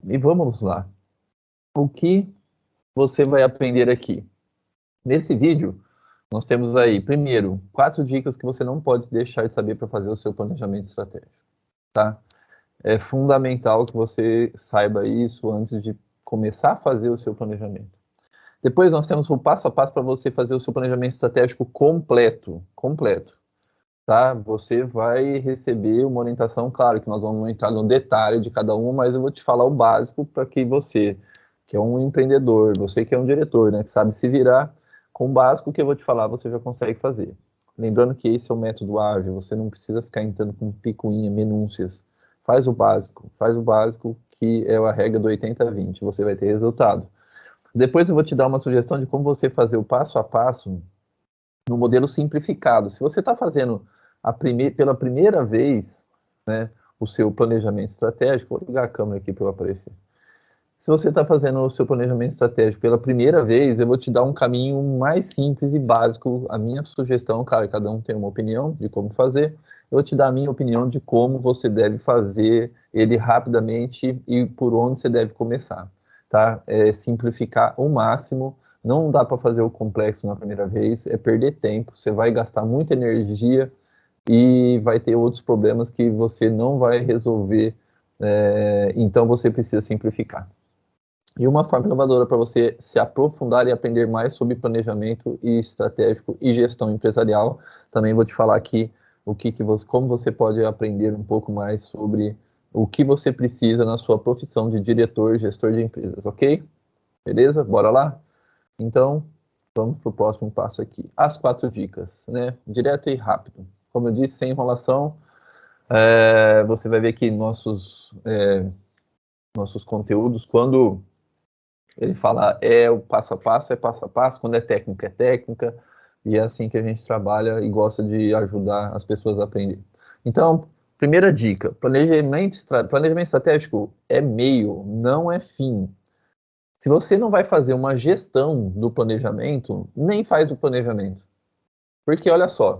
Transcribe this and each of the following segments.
E vamos lá. O que você vai aprender aqui? Nesse vídeo, nós temos aí, primeiro, 4 dicas que você não pode deixar de saber para fazer o seu planejamento estratégico, tá? É fundamental que você saiba isso antes de começar a fazer o seu planejamento. Depois nós temos o passo a passo para você fazer o seu planejamento estratégico completo, tá? Você vai receber uma orientação, claro que nós vamos entrar no detalhe de cada uma, mas eu vou te falar o básico para que você, que é um empreendedor, você que é um diretor, né, que sabe se virar, com o básico que eu vou te falar, você já consegue fazer. Lembrando que esse é o método ágil, você não precisa ficar entrando com picuinha, minúcias. Faz o básico que é a regra do 80-20, você vai ter resultado. Depois eu vou te dar uma sugestão de como você fazer o passo a passo no modelo simplificado. Se você está fazendo pela primeira vez, né, o seu planejamento estratégico, vou ligar a câmera aqui para eu aparecer. Se você está fazendo o seu planejamento estratégico pela primeira vez, eu vou te dar um caminho mais simples e básico. A minha sugestão, cara, cada um tem uma opinião de como fazer. Eu vou te dar a minha opinião de como você deve fazer ele rapidamente e por onde você deve começar, tá? É simplificar o máximo. Não dá para fazer o complexo na primeira vez, é perder tempo. Você vai gastar muita energia e vai ter outros problemas que você não vai resolver. Então você precisa simplificar. E uma forma inovadora para você se aprofundar e aprender mais sobre planejamento e estratégico e gestão empresarial. Também vou te falar aqui como você pode aprender um pouco mais sobre o que você precisa na sua profissão de diretor, gestor de empresas, ok? Beleza? Bora lá? Então, vamos para o próximo passo aqui. As 4 dicas, né? Direto e rápido. Como eu disse, sem enrolação, você vai ver que nossos conteúdos, quando ele fala o passo a passo, é passo a passo, quando é técnica, e é assim que a gente trabalha e gosta de ajudar as pessoas a aprender. Então, primeira dica, planejamento estratégico é meio, não é fim. Se você não vai fazer uma gestão do planejamento, nem faz o planejamento. Porque, olha só,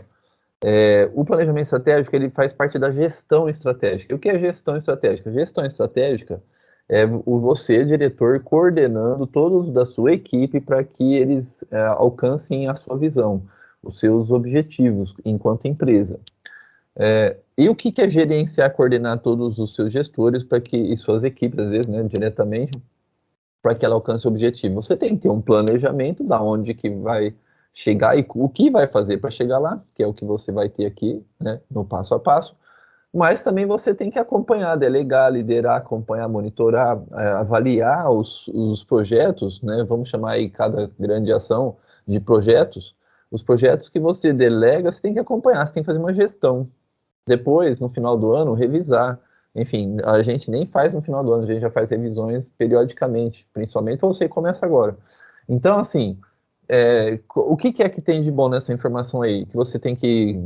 o planejamento estratégico ele faz parte da gestão estratégica. E o que é gestão estratégica? Gestão estratégica é você, diretor, coordenando todos da sua equipe para que eles alcancem a sua visão, os seus objetivos enquanto empresa. E o que é gerenciar, coordenar todos os seus gestores para que, e suas equipes, às vezes, né, diretamente, para que ela alcance o objetivo? Você tem que ter um planejamento da onde que vai chegar e o que vai fazer para chegar lá, que é o que você vai ter aqui, né, no passo a passo, mas também você tem que acompanhar, delegar, liderar, acompanhar, monitorar, avaliar os projetos, né, vamos chamar aí cada grande ação de projetos, os projetos que você delega, você tem que acompanhar, você tem que fazer uma gestão. Depois, no final do ano, revisar. Enfim, a gente nem faz no final do ano, a gente já faz revisões periodicamente, principalmente para você que começa agora. Então, assim, o que é que tem de bom nessa informação aí? Que você tem que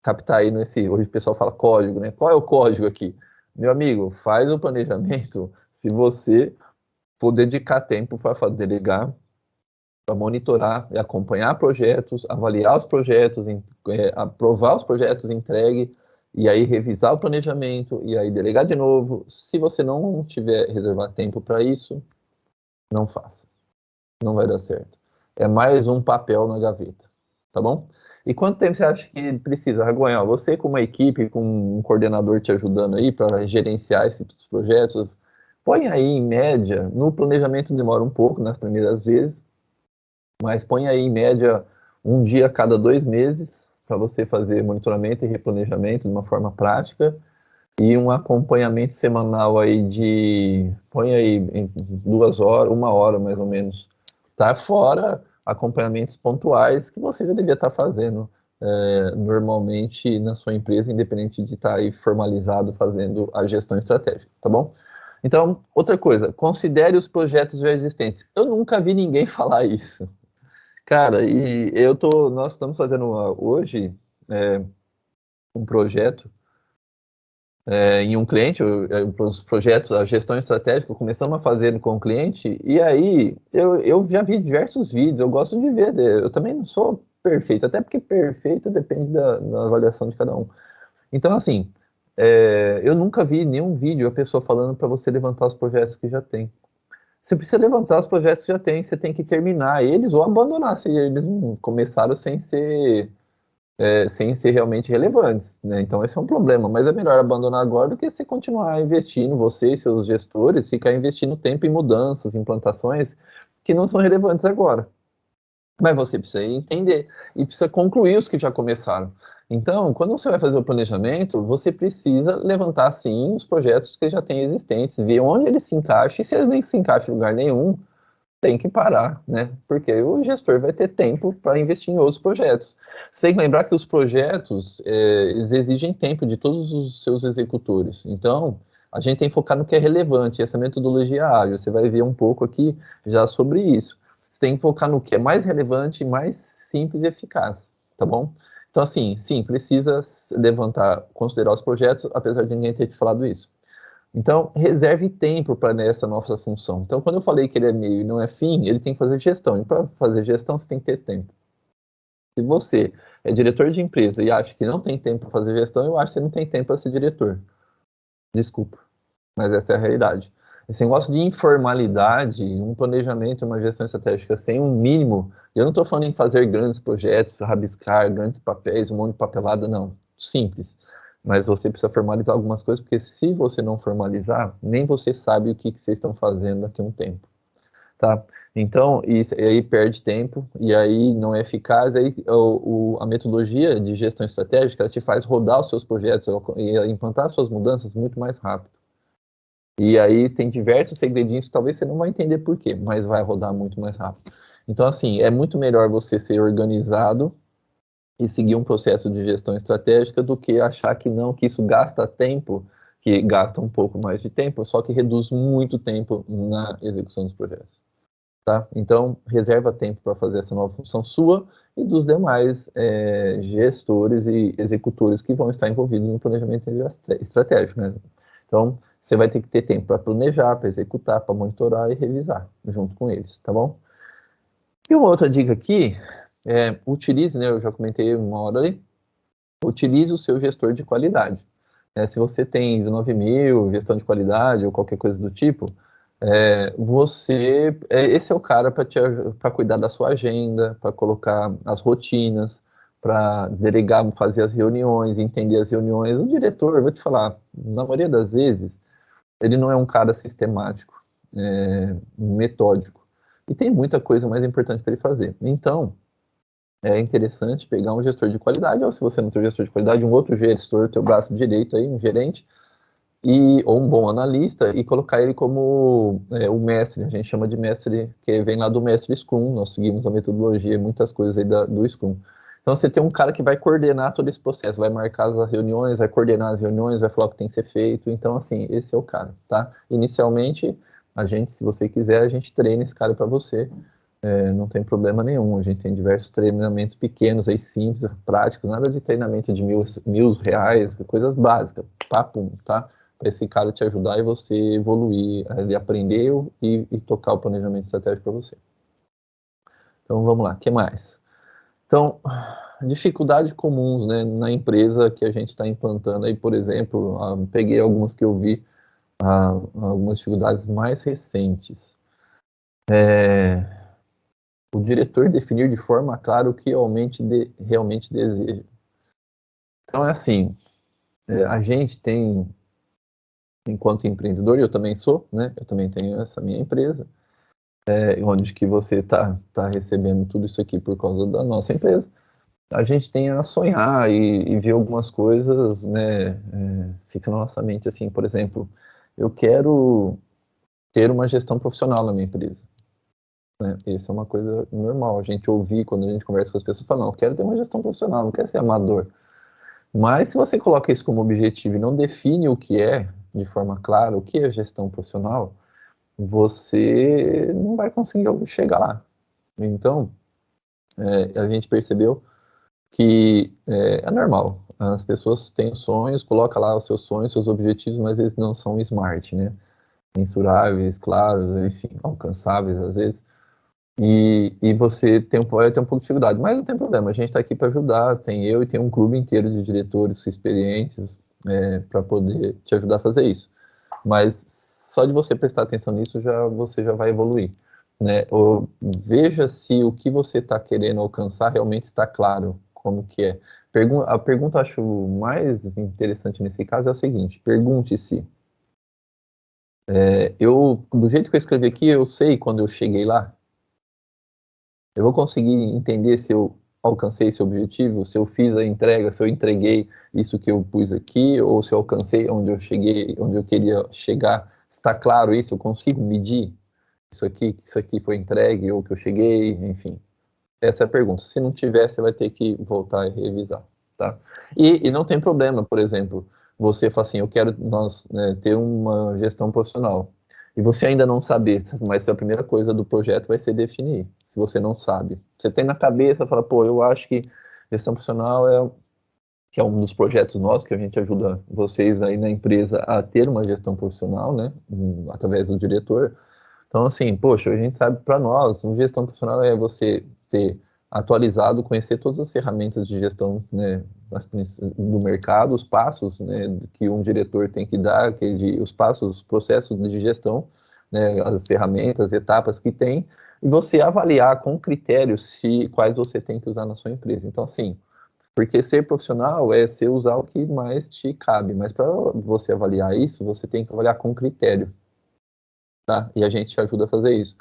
captar aí nesse. Hoje o pessoal fala código, né? Qual é o código aqui? Meu amigo, faz o planejamento se você for dedicar tempo para delegar, para monitorar e acompanhar projetos, avaliar os projetos, aprovar os projetos, entregue, e aí revisar o planejamento, e aí delegar de novo. Se você não tiver reservar tempo para isso, não faça. Não vai dar certo. É mais um papel na gaveta, tá bom? E quanto tempo você acha que precisa, Ragonha? Você com uma equipe, com um coordenador te ajudando aí para gerenciar esses projetos, põe aí em média, no planejamento demora um pouco nas primeiras vezes, mas põe aí em média um dia a cada 2 meses para você fazer monitoramento e replanejamento de uma forma prática e um acompanhamento semanal aí põe aí em 2 horas, 1 hora mais ou menos, tá? Fora acompanhamentos pontuais que você já devia estar fazendo normalmente na sua empresa, independente de estar aí formalizado fazendo a gestão estratégica, tá bom? Então, outra coisa, considere os projetos já existentes. Eu nunca vi ninguém falar isso. Cara, nós estamos fazendo hoje um projeto em um cliente, os projetos, a gestão estratégica, começamos a fazer com o cliente, e aí eu já vi diversos vídeos, eu gosto de ver, eu também não sou perfeito, até porque perfeito depende da avaliação de cada um. Então, assim, eu nunca vi nenhum vídeo a pessoa falando para você levantar os projetos que já tem. Você precisa levantar os projetos que já tem, você tem que terminar eles ou abandonar se eles não começaram sem ser realmente relevantes, né? Então esse é um problema, mas é melhor abandonar agora do que você continuar investindo, você e seus gestores, ficar investindo tempo em mudanças, implantações que não são relevantes agora. Mas você precisa entender e precisa concluir os que já começaram. Então, quando você vai fazer o planejamento, você precisa levantar, sim, os projetos que já têm existentes, ver onde eles se encaixam, e se eles nem se encaixam em lugar nenhum, tem que parar, né? Porque o gestor vai ter tempo para investir em outros projetos. Você tem que lembrar que os projetos, eles exigem tempo de todos os seus executores. Então, a gente tem que focar no que é relevante, essa metodologia ágil. Você vai ver um pouco aqui já sobre isso. Você tem que focar no que é mais relevante, mais simples e eficaz, tá bom? Então, assim, sim, precisa levantar, considerar os projetos, apesar de ninguém ter te falado isso. Então, reserve tempo para essa nossa função. Então, quando eu falei que ele é meio e não é fim, ele tem que fazer gestão. E para fazer gestão, você tem que ter tempo. Se você é diretor de empresa e acha que não tem tempo para fazer gestão, eu acho que você não tem tempo para ser diretor. Desculpa, mas essa é a realidade. Esse negócio de informalidade, um planejamento, uma gestão estratégica sem um mínimo, eu não estou falando em fazer grandes projetos, rabiscar grandes papéis, um monte de papelada, não. Simples. Mas você precisa formalizar algumas coisas, porque se você não formalizar, nem você sabe o que vocês estão fazendo daqui a um tempo, tá? Então, e aí perde tempo, e aí não é eficaz, aí a metodologia de gestão estratégica, ela te faz rodar os seus projetos e implantar suas mudanças muito mais rápido. E aí tem diversos segredinhos que talvez você não vai entender por quê, mas vai rodar muito mais rápido. Então, assim, é muito melhor você ser organizado e seguir um processo de gestão estratégica do que achar que não, que isso gasta tempo, que gasta um pouco mais de tempo, só que reduz muito tempo na execução dos projetos. Tá? Então, reserva tempo para fazer essa nova função sua e dos demais gestores e executores que vão estar envolvidos no planejamento estratégico. Né? Então, você vai ter que ter tempo para planejar, para executar, para monitorar e revisar junto com eles, tá bom? E uma outra dica aqui utilize, né, eu já comentei uma hora ali, utilize o seu gestor de qualidade. Se você tem 19.000, gestão de qualidade ou qualquer coisa do tipo, esse é o cara para cuidar da sua agenda, para colocar as rotinas, para delegar, fazer as reuniões, entender as reuniões. O diretor, vou te falar, na maioria das vezes, ele não é um cara sistemático, metódico. E tem muita coisa mais importante para ele fazer. Então, é interessante pegar um gestor de qualidade, ou se você não tem um gestor de qualidade, um outro gestor, teu braço direito aí, um gerente, ou um bom analista, e colocar ele como o mestre, a gente chama de mestre, que vem lá do mestre Scrum, nós seguimos a metodologia, muitas coisas aí do Scrum. Então você tem um cara que vai coordenar todo esse processo, vai marcar as reuniões, vai coordenar as reuniões, vai falar o que tem que ser feito, então assim, esse é o cara, tá? Inicialmente, se você quiser, a gente treina esse cara para você, não tem problema nenhum, a gente tem diversos treinamentos pequenos aí, simples, práticos, nada de treinamento de mil reais, coisas básicas, papum, tá? Para esse cara te ajudar e você evoluir, ele aprender e tocar o planejamento estratégico para você. Então vamos lá, o que mais? Então, dificuldades comuns, né, na empresa que a gente está implantando aí, por exemplo, peguei algumas que eu vi, algumas dificuldades mais recentes. O diretor definir de forma clara o que realmente deseja. Então é assim, a gente tem, enquanto empreendedor, eu também sou, né? Eu também tenho essa minha empresa, onde que você tá recebendo tudo isso aqui por causa da nossa empresa. A gente tem a sonhar e ver algumas coisas, né? Fica na nossa mente assim, por exemplo, eu quero ter uma gestão profissional na minha empresa. Né? Isso é uma coisa normal, a gente ouvir quando a gente conversa com as pessoas, fala, não, eu quero ter uma gestão profissional, não quero ser amador. Mas se você coloca isso como objetivo e não define o que é, de forma clara, o que é gestão profissional, você não vai conseguir chegar lá. Então, a gente percebeu que é normal. As pessoas têm sonhos, colocam lá os seus sonhos, seus objetivos, mas eles não são smart, né? Mensuráveis, claros, enfim, alcançáveis às vezes. E você vai ter um pouco de dificuldade, mas não tem problema, a gente está aqui para ajudar, tem eu e tem um clube inteiro de diretores experientes, para poder te ajudar a fazer isso. Mas só de você prestar atenção nisso, você já vai evoluir, né? Ou veja se o que você está querendo alcançar realmente está claro, como que é. A pergunta, acho, mais interessante nesse caso é o seguinte: pergunte-se, do jeito que eu escrevi aqui, eu sei quando eu cheguei lá? Eu vou conseguir entender se eu alcancei esse objetivo, se eu fiz a entrega, se eu entreguei isso que eu pus aqui, ou se eu alcancei onde eu cheguei, onde eu queria chegar. Está claro isso? Eu consigo medir que isso aqui foi entregue, ou que eu cheguei, enfim. Essa é a pergunta. Se não tiver, você vai ter que voltar e revisar, tá? E não tem problema, por exemplo, você fala assim, eu quero ter uma gestão profissional. E você ainda não saber, mas a primeira coisa do projeto vai ser definir, se você não sabe. Você tem na cabeça, fala, pô, eu acho que gestão profissional que é um dos projetos nossos, que a gente ajuda vocês aí na empresa a ter uma gestão profissional, né, através do diretor. Então, assim, poxa, a gente sabe, para nós, uma gestão profissional é você ter atualizado, conhecer todas as ferramentas de gestão, né, do mercado, os passos, né, que um diretor tem que dar, os passos, os processos de gestão, né, as ferramentas, etapas que tem, e você avaliar com critério quais você tem que usar na sua empresa. Então, assim, porque ser profissional é você usar o que mais te cabe, mas para você avaliar isso, você tem que avaliar com critério, tá? E a gente te ajuda a fazer isso.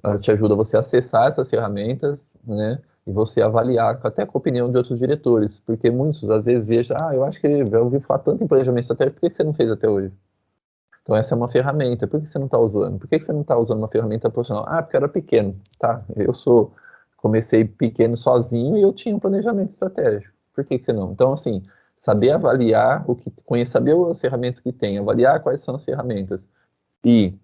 Ela te ajuda você a acessar essas ferramentas, né? E você avaliar, até com a opinião de outros diretores, porque muitos às vezes vejam, eu acho que eu ouvi falar tanto em planejamento estratégico, por que você não fez até hoje? Então essa é uma ferramenta, por que você não está usando? Por que você não está usando uma ferramenta profissional? Porque eu era pequeno, tá? Comecei pequeno sozinho e eu tinha um planejamento estratégico. Por que você não? Então, assim, saber avaliar saber as ferramentas que tem, avaliar quais são as ferramentas e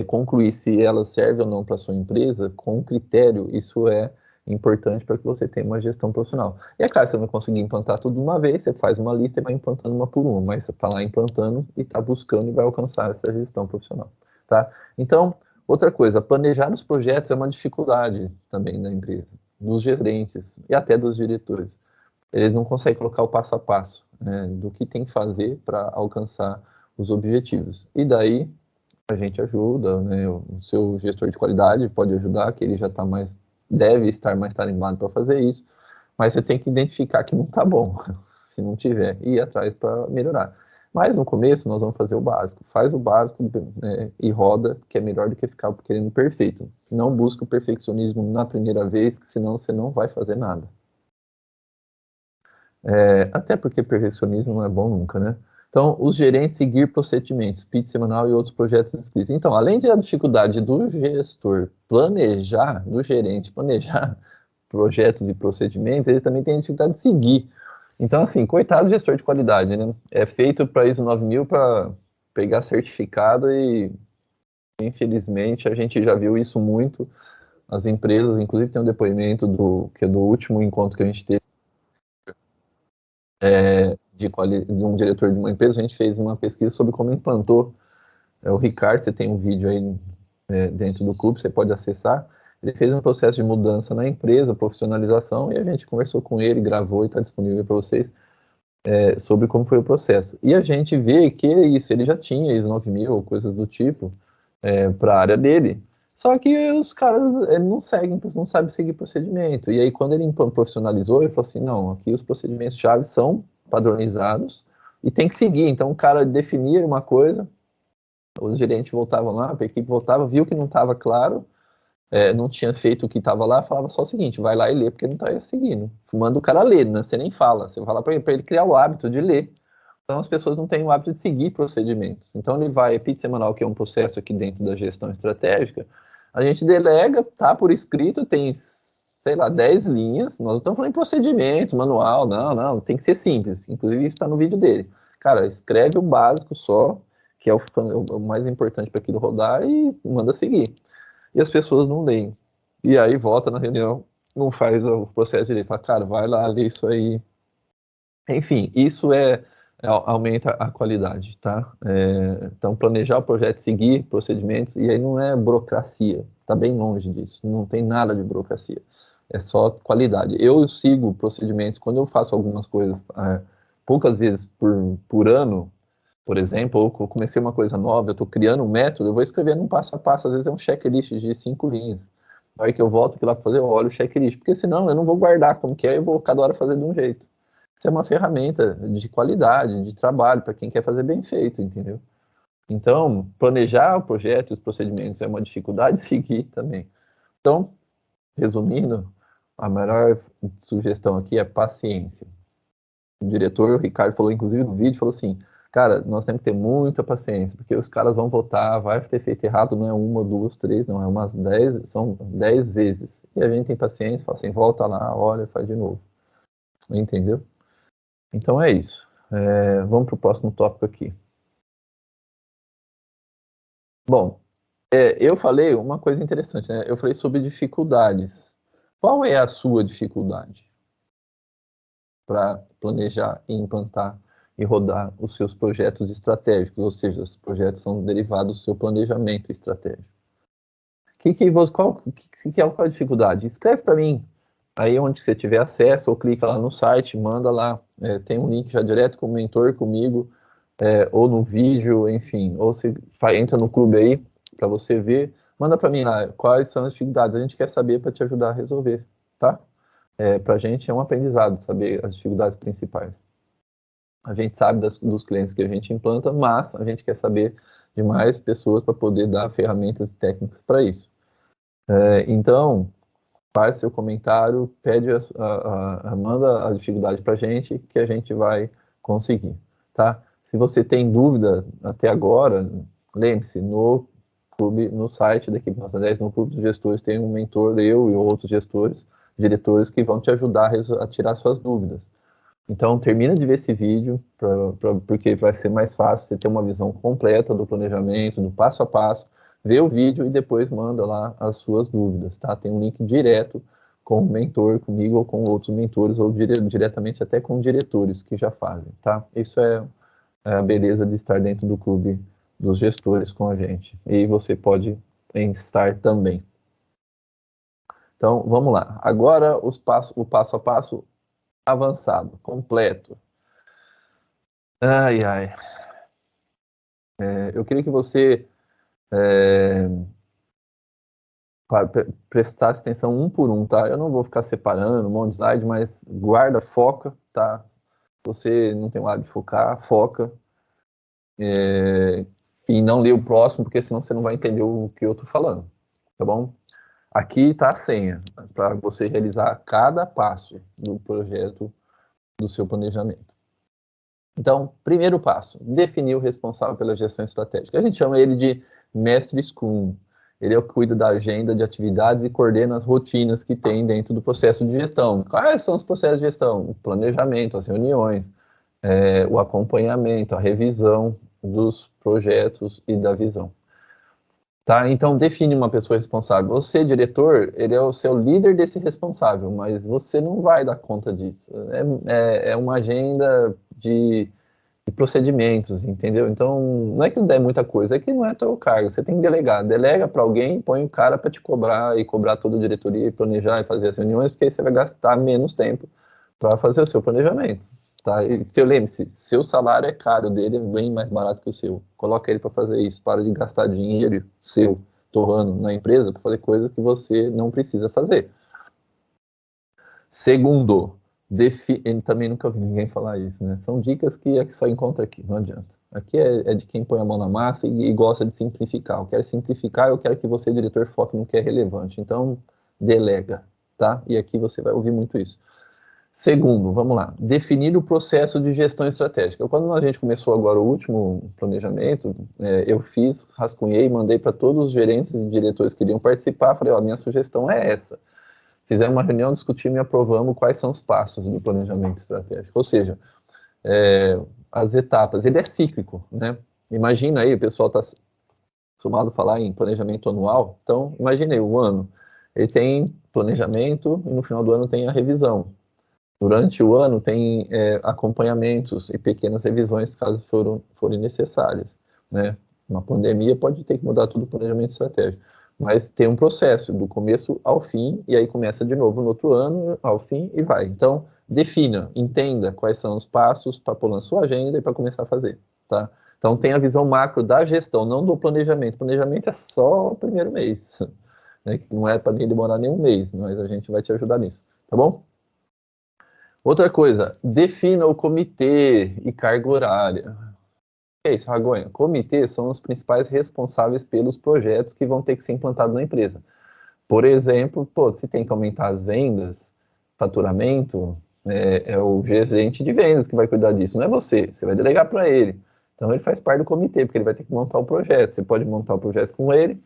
concluir se ela serve ou não para sua empresa com critério, isso é importante para que você tenha uma gestão profissional. E é claro, você não vai conseguir implantar tudo de uma vez, você faz uma lista e vai implantando uma por uma, mas você está lá implantando e está buscando e vai alcançar essa gestão profissional, tá? Então, outra coisa, planejar os projetos é uma dificuldade também da empresa, dos gerentes e até dos diretores. Eles não conseguem colocar o passo a passo, né, do que tem que fazer para alcançar os objetivos. E daí a gente ajuda, né? O seu gestor de qualidade pode ajudar, que ele já deve estar mais tarimbado para fazer isso, mas você tem que identificar que não está bom, se não tiver, e ir atrás para melhorar. Mas no começo nós vamos fazer o básico, faz o básico, né, e roda, que é melhor do que ficar querendo perfeito. Não busca o perfeccionismo na primeira vez, senão você não vai fazer nada. Até porque perfeccionismo não é bom nunca, né? Então, os gerentes seguir procedimentos, PIT semanal e outros projetos escritos. Então, além da dificuldade do gestor do gerente planejar projetos e procedimentos, ele também tem a dificuldade de seguir. Então, assim, coitado do gestor de qualidade, né? É feito para ISO 9000 para pegar certificado e, infelizmente, a gente já viu isso muito. As empresas, inclusive, tem um depoimento que é do último encontro que a gente teve de um diretor de uma empresa. A gente fez uma pesquisa sobre como implantou. O Ricardo, você tem um vídeo aí dentro do clube, você pode acessar. Ele fez um processo de mudança na empresa, profissionalização, e a gente conversou com ele, gravou e está disponível para vocês sobre como foi o processo. E a gente vê que é isso, ele já tinha ISO 9000 ou coisas do tipo para a área dele, só que os caras ele não seguem, não sabe seguir procedimento. E aí quando ele profissionalizou, ele falou assim, não, aqui os procedimentos-chave são padronizados e tem que seguir. Então o cara definia uma coisa, os gerentes voltavam lá, a equipe voltava, viu que não estava claro, não tinha feito o que estava lá, falava só o seguinte, vai lá e lê, porque não está seguindo. Manda o cara ler, né? Você nem fala, você fala para ele criar o hábito de ler. Então as pessoas não têm o hábito de seguir procedimentos. Então ele vai, PIT semanal, que é um processo aqui dentro da gestão estratégica, a gente delega, tá por escrito, tem, sei lá, 10 linhas, nós não estamos falando em procedimento, manual, não, tem que ser simples. Inclusive isso está no vídeo dele. Cara, escreve o básico só, que é o mais importante para aquilo rodar e manda seguir. E as pessoas não leem. E aí volta na reunião, não faz o processo direito. Fala, cara, vai lá, lê isso aí. Enfim, isso aumenta a qualidade, tá? Então, planejar o projeto, seguir procedimentos, e aí não é burocracia, tá bem longe disso, não tem nada de burocracia, é só qualidade. Eu sigo procedimentos, quando eu faço algumas coisas poucas vezes por ano, por exemplo, ou eu comecei uma coisa nova, eu estou criando um método, eu vou escrevendo um passo a passo, às vezes é um checklist de 5 linhas. Na hora que eu volto aqui lá para fazer, eu olho o checklist, porque senão eu não vou guardar como que é, eu vou cada hora fazer de um jeito. Isso é uma ferramenta de qualidade, de trabalho, para quem quer fazer bem feito, entendeu? Então, planejar o projeto e os procedimentos é uma dificuldade, seguir também. Então, resumindo, a melhor sugestão aqui é paciência. O diretor, o Ricardo, falou, inclusive no vídeo, falou assim, cara, nós temos que ter muita paciência, porque os caras vão votar, vai ter feito errado, não é uma, duas, três, não, é umas 10, são 10 vezes. E a gente tem paciência, fala assim, volta lá, olha, faz de novo. Entendeu? Então é isso. Vamos para o próximo tópico aqui. Bom, eu falei uma coisa interessante, né? Eu falei sobre dificuldades. Qual é a sua dificuldade para planejar e implantar e rodar os seus projetos estratégicos? Ou seja, os projetos são derivados do seu planejamento estratégico. Qual a dificuldade? Escreve para mim. Aí onde você tiver acesso, ou clica lá no site, manda lá. Tem um link já direto com o mentor, comigo, ou no vídeo, enfim. Ou você entra no clube aí para você ver. Manda para mim lá quais são as dificuldades. A gente quer saber para te ajudar a resolver, tá? Para a gente é um aprendizado saber as dificuldades principais. A gente sabe dos clientes que a gente implanta, mas a gente quer saber de mais pessoas para poder dar ferramentas e técnicas para isso. Então, faz seu comentário, manda a dificuldade para a gente, que a gente vai conseguir, tá? Se você tem dúvida até agora, lembre-se, no clube, no site da Equipe Nota 10, no clube dos gestores, tem um mentor, eu e outros gestores, diretores, que vão te ajudar a tirar suas dúvidas. Então, termina de ver esse vídeo, porque vai ser mais fácil você ter uma visão completa do planejamento, do passo a passo, vê o vídeo e depois manda lá as suas dúvidas, tá? Tem um link direto com o mentor, comigo ou com outros mentores, ou diretamente até com diretores que já fazem, tá? Isso é a beleza de estar dentro do clube dos gestores com a gente. E você pode estar também. Então, vamos lá. Agora, o passo a passo avançado, completo. Ai, ai. Eu queria que você prestasse atenção um por um, tá? Eu não vou ficar separando um monte de slide, mas guarda, foca, tá? Você não tem um lado de focar, foca. E não lê o próximo, porque senão você não vai entender o que eu tô falando, tá bom? Aqui tá a senha para você realizar cada passo do projeto do seu planejamento. Então, primeiro passo, definir o responsável pela gestão estratégica. A gente chama ele de mestre Scrum. Ele é o que cuida da agenda de atividades e coordena as rotinas que tem dentro do processo de gestão. Quais são os processos de gestão? O planejamento, as reuniões, o acompanhamento, a revisão dos projetos e da visão. Tá? Então, define uma pessoa responsável. Você, diretor, ele é o seu líder desse responsável, mas você não vai dar conta disso. É uma agenda de procedimentos, entendeu? Então, não é que não é muita coisa, é que não é teu cargo. Você tem que delegar. Delega para alguém, põe o cara para te cobrar e cobrar toda a diretoria e planejar e fazer as reuniões, porque aí você vai gastar menos tempo para fazer o seu planejamento. Tá? E lembre-se, seu salário é caro, dele é bem mais barato que o seu. Coloca ele para fazer isso, para de gastar dinheiro seu torrando na empresa para fazer coisas que você não precisa fazer. Segundo, também nunca ouvi ninguém falar isso, né? São dicas que só encontra aqui, não adianta. Aqui é de quem põe a mão na massa e gosta de simplificar. Eu quero simplificar, eu quero que você, diretor, foque no que é relevante. Então, delega, tá? E aqui você vai ouvir muito isso. Segundo, vamos lá, definir o processo de gestão estratégica. Quando a gente começou agora o último planejamento, eu rascunhei e mandei para todos os gerentes e diretores que iriam participar, falei, ó, minha sugestão é essa. Fizemos uma reunião, discutimos e aprovamos quais são os passos do planejamento estratégico. Ou seja, as etapas, ele é cíclico, né? Imagina aí, o pessoal está acostumado a falar em planejamento anual, então imagine aí, o ano, ele tem planejamento e no final do ano tem a revisão. Durante o ano tem acompanhamentos e pequenas revisões, caso forem necessárias, né? Uma pandemia pode ter que mudar todo o planejamento estratégico, mas tem um processo do começo ao fim, e aí começa de novo no outro ano, ao fim, e vai. Então, defina, entenda quais são os passos para pôr na sua agenda e para começar a fazer, tá? Então, tem a visão macro da gestão, não do planejamento. Planejamento é só o primeiro mês, né? Que não é para demorar nenhum mês, mas a gente vai te ajudar nisso, tá bom? Outra coisa, defina o comitê e carga horária. É isso, Ragonha. Comitês são os principais responsáveis pelos projetos que vão ter que ser implantados na empresa. Por exemplo, pô, se tem que aumentar as vendas, faturamento, é o gerente de vendas que vai cuidar disso, não é você. Você vai delegar para ele. Então ele faz parte do comitê, porque ele vai ter que montar o projeto. Você pode montar o projeto com ele,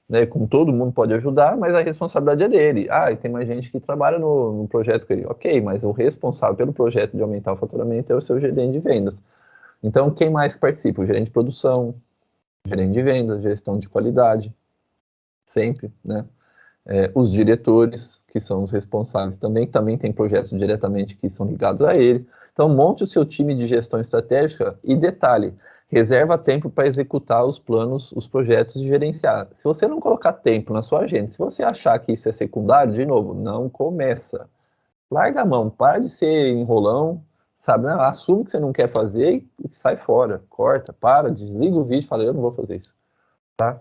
né? Com todo mundo pode ajudar, mas a responsabilidade é dele. Ah, e tem mais gente que trabalha no projeto com ele. Ok, mas o responsável pelo projeto de aumentar o faturamento é o seu gerente de vendas. Então, quem mais participa? O gerente de produção, gerente de vendas, gestão de qualidade, sempre, né? Os diretores, que são os responsáveis também tem projetos diretamente que são ligados a ele. Então, monte o seu time de gestão estratégica e detalhe, reserva tempo para executar os planos, os projetos e gerenciar. Se você não colocar tempo na sua agenda, se você achar que isso é secundário, de novo, não começa. Larga a mão, para de ser enrolão, sabe? Não, assume que você não quer fazer e sai fora, corta, para, desliga o vídeo e fala, eu não vou fazer isso, tá?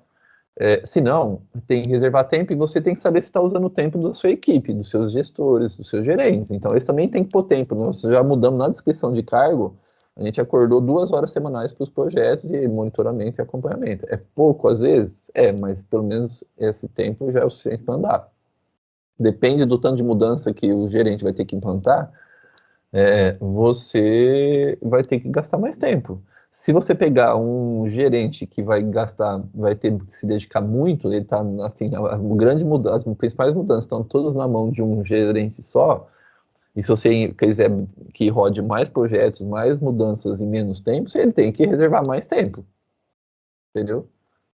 Se não, tem que reservar tempo e você tem que saber se está usando o tempo da sua equipe, dos seus gestores, dos seus gerentes. Então, eles também têm que pôr tempo. Nós já mudamos na descrição de cargo, a gente acordou 2 horas semanais para os projetos e monitoramento e acompanhamento. É pouco às vezes? Mas pelo menos esse tempo já é o suficiente para andar. Depende do tanto de mudança que o gerente vai ter que implantar, você vai ter que gastar mais tempo. Se você pegar um gerente que vai ter que se dedicar muito, ele está assim, as principais mudanças estão todas na mão de um gerente só, e se você quiser que rode mais projetos, mais mudanças em menos tempo, ele tem que reservar mais tempo, entendeu?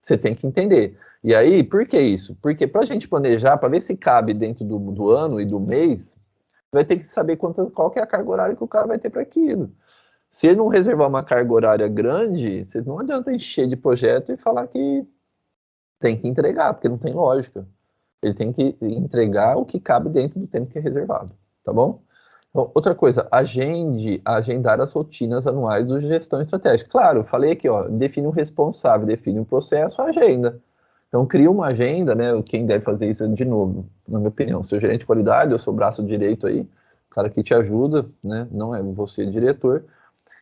Você tem que entender. E aí, por que isso? Porque para a gente planejar, para ver se cabe dentro do ano e do mês, vai ter que saber qual que é a carga horária que o cara vai ter para aquilo. Se ele não reservar uma carga horária grande, você não adianta encher de projeto e falar que tem que entregar, porque não tem lógica. Ele tem que entregar o que cabe dentro do tempo que é reservado, tá bom? Então, outra coisa, agendar as rotinas anuais do gestão estratégica. Claro, falei aqui, ó, define um responsável, define um processo, agenda. Então, cria uma agenda, né? Quem deve fazer isso de novo, na minha opinião, seu gerente de qualidade, ou seu braço direito aí, o cara que te ajuda, né? Não é você, diretor.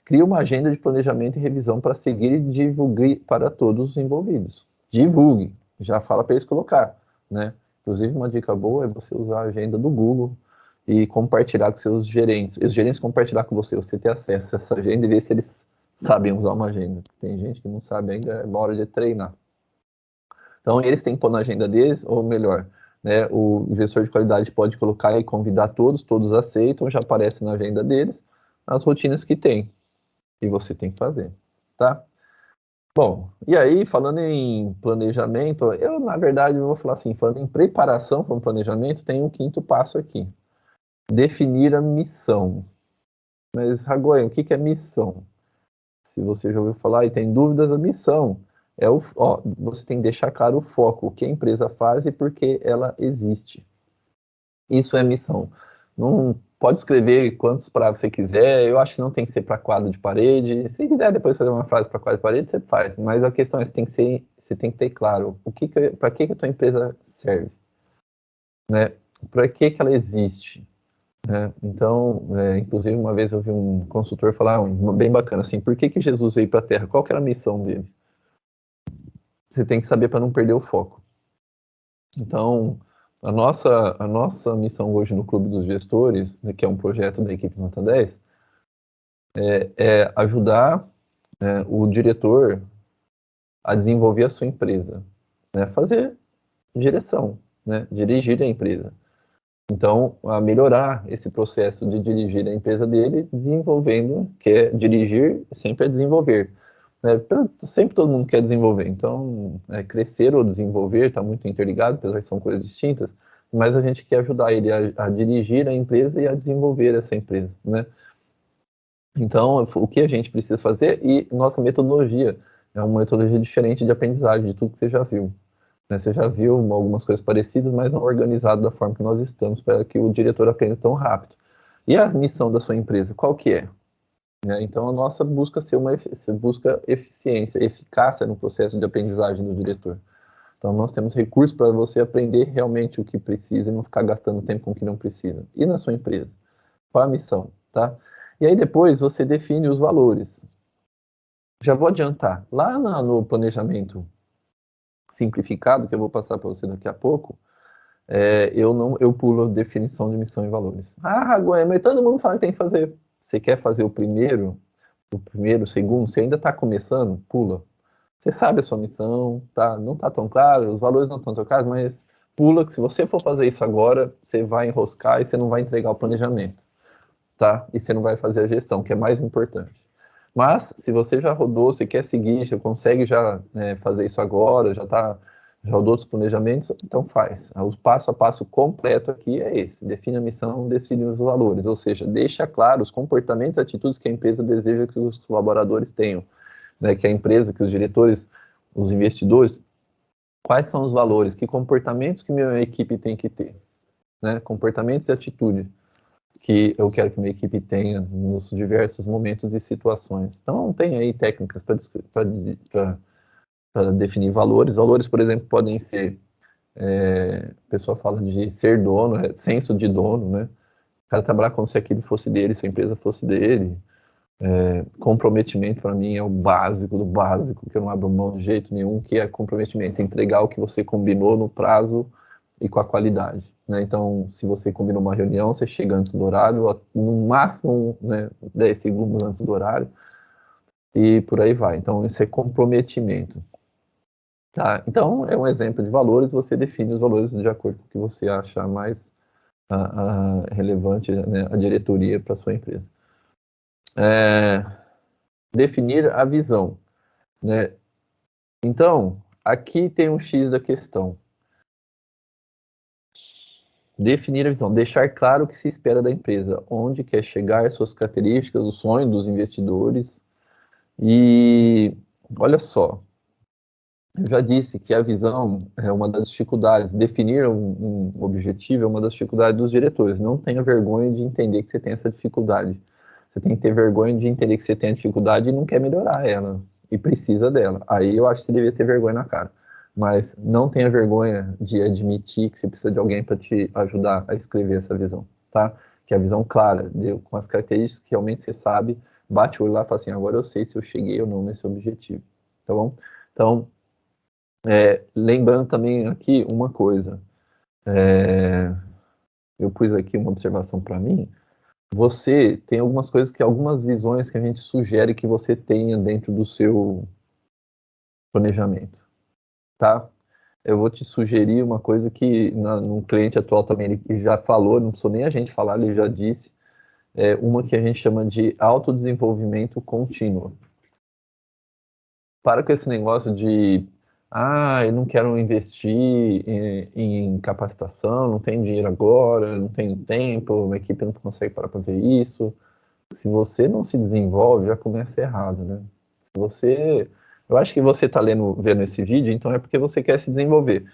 Cria uma agenda de planejamento e revisão para seguir e divulgue para todos os envolvidos. Divulgue, já fala para eles colocar, né? Inclusive, uma dica boa é você usar a agenda do Google e compartilhar com seus gerentes. Os gerentes compartilhar com você, você ter acesso a essa agenda e ver se eles sabem usar uma agenda. Tem gente que não sabe ainda, é uma hora de treinar. Então, eles têm que pôr na agenda deles, ou melhor, né, o gestor de qualidade pode colocar e convidar todos aceitam, já aparece na agenda deles as rotinas que tem. E você tem que fazer, tá? Bom, e aí, falando em planejamento, na verdade, eu vou falar assim, falando em preparação para um planejamento, tem um quinto passo aqui. Definir a missão. Mas, Ragoy, o que é missão? Se você já ouviu falar e tem dúvidas, a missão você tem que deixar claro o foco, o que a empresa faz e por que ela existe. Isso é missão. Não pode escrever quantos parágrafos você quiser, eu acho que não tem que ser para quadro de parede. Se quiser depois fazer uma frase para quadro de parede, você faz. Mas a questão é você tem que ter claro para que a tua empresa serve, né? Para que ela existe, né? Então, inclusive uma vez eu vi um consultor falar bem bacana assim, por que Jesus veio para a Terra? Qual que era a missão dele? Você tem que saber para não perder o foco. Então, a nossa missão hoje no Clube dos Gestores, né, que é um projeto da equipe Nota 10, é ajudar o diretor a desenvolver a sua empresa, né, fazer direção, né, dirigir a empresa. Então, a melhorar esse processo de dirigir a empresa dele, desenvolvendo, que é dirigir, sempre é desenvolver. Né? Sempre todo mundo quer desenvolver, então crescer ou desenvolver está muito interligado, apesar que são coisas distintas, mas a gente quer ajudar ele a dirigir a empresa e a desenvolver essa empresa, né? Então, o que a gente precisa fazer e nossa metodologia é uma metodologia diferente de aprendizagem de tudo que você já viu. Né? Você já viu algumas coisas parecidas, mas não organizado da forma que nós estamos para que o diretor aprenda tão rápido. E a missão da sua empresa, qual que é? Né? Então, a nossa busca busca eficiência, eficácia no processo de aprendizagem do diretor. Então, nós temos recursos para você aprender realmente o que precisa e não ficar gastando tempo com o que não precisa. E na sua empresa? Qual a missão? Tá? E aí, depois, você define os valores. Já vou adiantar. Lá no planejamento simplificado, que eu vou passar para você daqui a pouco, eu pulo a definição de missão e valores. Ah, Gwen, mas todo mundo fala que tem que fazer. Você quer fazer o segundo, você ainda está começando, pula. Você sabe a sua missão, tá? Não está tão claro, os valores não estão tão claros, mas pula que se você for fazer isso agora, você vai enroscar e você não vai entregar o planejamento, tá? E você não vai fazer a gestão, que é mais importante. Mas, se você já rodou, você quer seguir, já consegue fazer isso agora, já rodou outros planejamentos, então faz. O passo a passo completo aqui é esse. Define a missão, define os valores, ou seja, deixa claro os comportamentos e atitudes que a empresa deseja que os colaboradores tenham, né, que a empresa, que os diretores, os investidores, quais são os valores, que comportamentos que minha equipe tem que ter, né, comportamentos e atitudes que eu quero que minha equipe tenha nos diversos momentos e situações. Então, tem aí técnicas para definir valores. Valores, por exemplo, podem ser, a pessoa fala de ser dono, senso de dono, né? O cara trabalhar como se aquilo fosse dele, se a empresa fosse dele. Comprometimento, para mim, é o básico do básico, que eu não abro mão de jeito nenhum, que é comprometimento, entregar o que você combinou no prazo e com a qualidade. Né? Então, se você combinou uma reunião, você chega antes do horário, no máximo, né, 10 segundos antes do horário, e por aí vai. Então, isso é comprometimento. Tá? Então, é um exemplo de valores, você define os valores de acordo com o que você achar mais relevante, né, a diretoria para sua empresa. Definir a visão. Né? Então, aqui tem um X da questão. Definir a visão, deixar claro o que se espera da empresa, onde quer chegar, suas características, o sonho dos investidores. E olha só, eu já disse que a visão é uma das dificuldades, definir um objetivo é uma das dificuldades dos diretores. Não tenha vergonha de entender que você tem essa dificuldade. Você tem que ter vergonha de entender que você tem a dificuldade e não quer melhorar ela, e precisa dela. Aí eu acho que você devia ter vergonha na cara. Mas não tenha vergonha de admitir que você precisa de alguém para te ajudar a escrever essa visão, tá? Que é a visão clara, com as características que realmente você sabe, bate o olho lá e fala assim, agora eu sei se eu cheguei ou não nesse objetivo, tá bom? Então, lembrando também aqui uma coisa, eu pus aqui uma observação para mim, você tem algumas visões que a gente sugere que você tenha dentro do seu planejamento, tá? Eu vou te sugerir uma coisa que no cliente atual também ele já falou, não sou nem a gente falar, ele já disse, uma que a gente chama de autodesenvolvimento contínuo. Para com esse negócio de eu não quero investir em capacitação, não tenho dinheiro agora, não tenho tempo, a equipe não consegue parar para ver isso. Se você não se desenvolve, já começa errado, né? Eu acho que você está vendo esse vídeo, então é porque você quer se desenvolver.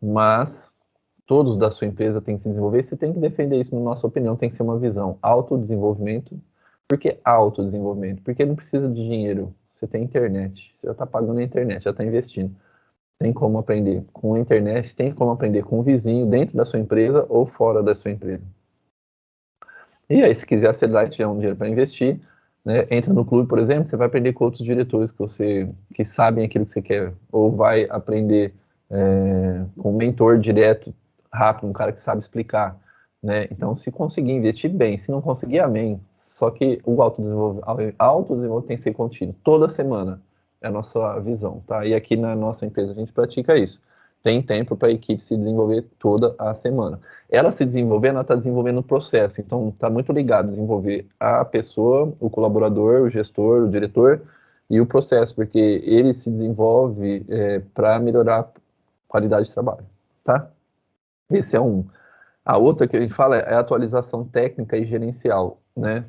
Mas todos da sua empresa têm que se desenvolver, você tem que defender isso, na nossa opinião, tem que ser uma visão. Autodesenvolvimento. Por que autodesenvolvimento? Porque não precisa de dinheiro. Você tem internet, você já está pagando a internet, já está investindo. Tem como aprender com a internet, tem como aprender com o vizinho dentro da sua empresa ou fora da sua empresa. E aí, se quiser acelerar e tiver um dinheiro para investir, né, entra no clube, por exemplo, você vai aprender com outros diretores que sabem aquilo que você quer, ou vai aprender com um mentor direto, rápido, um cara que sabe explicar. Né? Então, se conseguir investir bem, se não conseguir, amém. Só que o autodesenvolvimento tem que ser contínuo. Toda semana é a nossa visão, tá? E aqui na nossa empresa a gente pratica isso. Tem tempo para a equipe se desenvolver toda a semana. Ela se desenvolvendo, ela está desenvolvendo o processo. Então, está muito ligado a desenvolver a pessoa, o colaborador, o gestor, o diretor e o processo, porque ele se desenvolve para melhorar a qualidade de trabalho, tá? Esse é um. A outra que a gente fala é a atualização técnica e gerencial, né?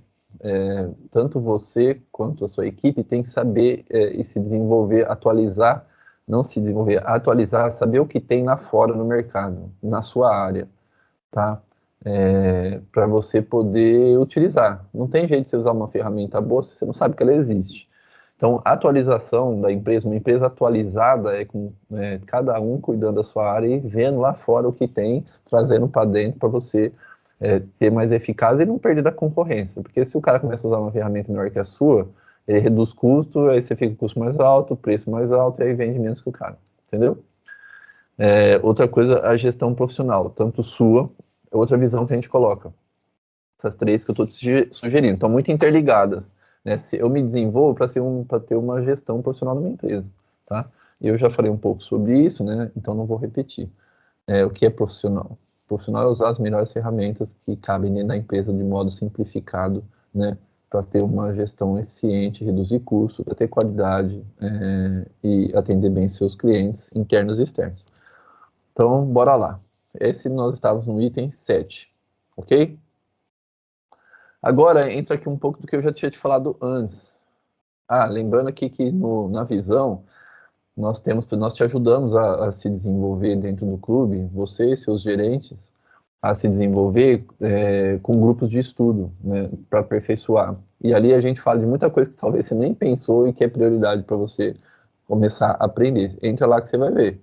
Tanto você quanto a sua equipe tem que saber e se desenvolver, atualizar, não se desenvolver, atualizar, saber o que tem lá fora no mercado, na sua área, tá? para você poder utilizar. Não tem jeito de você usar uma ferramenta boa se você não sabe que ela existe. Então, a atualização da empresa, uma empresa atualizada é com cada um cuidando da sua área e vendo lá fora o que tem, trazendo para dentro para você ter mais eficácia e não perder da concorrência. Porque se o cara começa a usar uma ferramenta melhor que a sua, ele reduz custo, aí você fica com custo mais alto, preço mais alto, e aí vende menos que o cara. Entendeu? Outra coisa, a gestão profissional, tanto sua, outra visão que a gente coloca. Essas três que eu estou te sugerindo, estão muito interligadas. Né? Se eu me desenvolvo para ter uma gestão profissional numa empresa, tá? E eu já falei um pouco sobre isso, né? Então não vou repetir. O que é profissional? Profissional é usar as melhores ferramentas que cabem dentro da empresa de modo simplificado, né? Para ter uma gestão eficiente, reduzir custos, para ter qualidade e atender bem seus clientes internos e externos. Então, bora lá. Esse nós estávamos no item 7, ok? Agora entra aqui um pouco do que eu já tinha te falado antes. Lembrando aqui que na visão nós te ajudamos a se desenvolver dentro do clube, você e seus gerentes, a se desenvolver com grupos de estudo, né, para aperfeiçoar. E ali a gente fala de muita coisa que talvez você nem pensou e que é prioridade para você começar a aprender. Entra lá que você vai ver.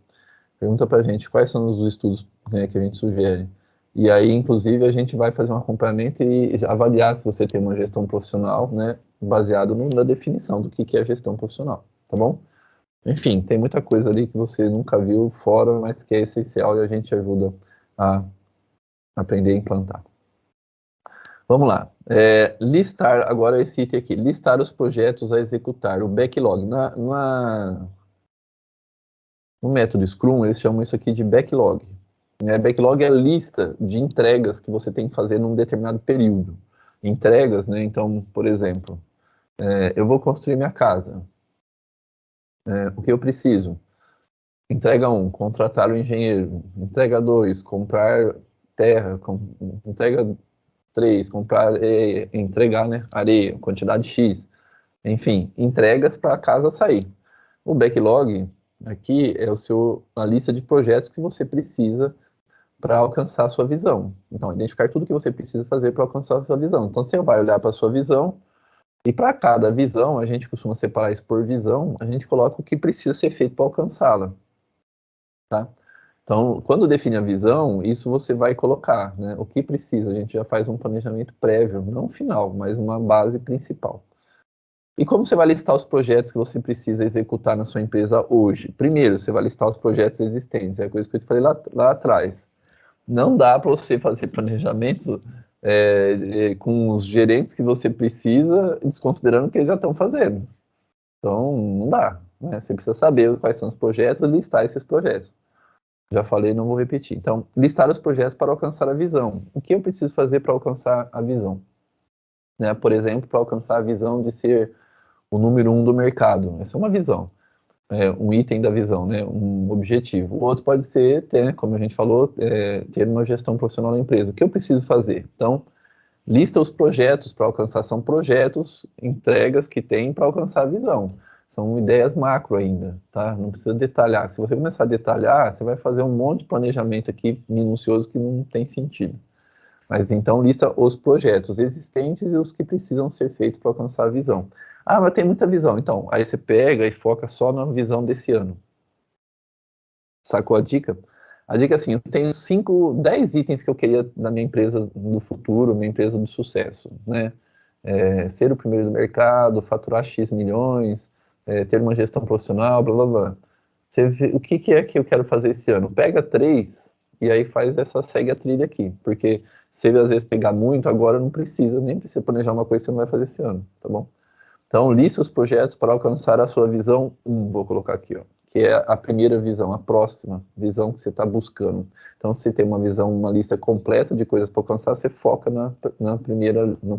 Pergunta para a gente quais são os estudos, né, que a gente sugere. E aí, inclusive, a gente vai fazer um acompanhamento e avaliar se você tem uma gestão profissional, né, baseado na definição do que é gestão profissional, tá bom? Enfim, tem muita coisa ali que você nunca viu fora, mas que é essencial e a gente ajuda a aprender a implantar. Vamos lá. Listar agora esse item aqui. Listar os projetos a executar, o backlog. No método Scrum, eles chamam isso aqui de backlog. Backlog é a lista de entregas que você tem que fazer num determinado período. Entregas, né? Então, por exemplo, eu vou construir minha casa. O que eu preciso? Entrega 1, contratar o engenheiro. Entrega 2, comprar terra. Entrega 3, comprar, entregar, né, areia, quantidade X. Enfim, entregas para a casa sair. O backlog aqui é a lista de projetos que você precisa para alcançar a sua visão. Então, identificar tudo que você precisa fazer para alcançar a sua visão. Então, você vai olhar para a sua visão e para cada visão, a gente costuma separar isso por visão, a gente coloca o que precisa ser feito para alcançá-la, tá? Então, quando define a visão, isso você vai colocar, né? O que precisa, a gente já faz um planejamento prévio, não final, mas uma base principal. E como você vai listar os projetos que você precisa executar na sua empresa hoje? Primeiro, você vai listar os projetos existentes, é a coisa que eu te falei lá atrás. Não dá para você fazer planejamento com os gerentes que você precisa, desconsiderando que eles já estão fazendo. Então, não dá. Né? Você precisa saber quais são os projetos e listar esses projetos. Já falei, não vou repetir. Então, listar os projetos para alcançar a visão. O que eu preciso fazer para alcançar a visão? Né? Por exemplo, para alcançar a visão de ser o número 1 do mercado. Essa é uma visão. Um item da visão, né, um objetivo. O outro pode ser ter, né, como a gente falou, ter uma gestão profissional na empresa. O que eu preciso fazer? Então, lista os projetos para alcançar, são projetos, entregas que tem para alcançar a visão. São ideias macro ainda, tá? Não precisa detalhar. Se você começar a detalhar, você vai fazer um monte de planejamento aqui minucioso que não tem sentido. Mas então lista os projetos existentes e os que precisam ser feitos para alcançar a visão. Mas tem muita visão. Então, aí você pega e foca só na visão desse ano. Sacou a dica? A dica é assim, eu tenho 10 itens que eu queria na minha empresa do futuro, minha empresa do sucesso, né? Ser o primeiro do mercado, faturar X milhões, ter uma gestão profissional, blá blá blá. O que é que eu quero fazer esse ano? Pega 3 e aí segue a trilha aqui, porque se às vezes pegar muito, agora não precisa, nem precisa planejar uma coisa que você não vai fazer esse ano, tá bom? Então, liste os projetos para alcançar a sua visão 1, vou colocar aqui, ó, que é a primeira visão, a próxima visão que você está buscando. Então, se você tem uma visão, uma lista completa de coisas para alcançar, você foca no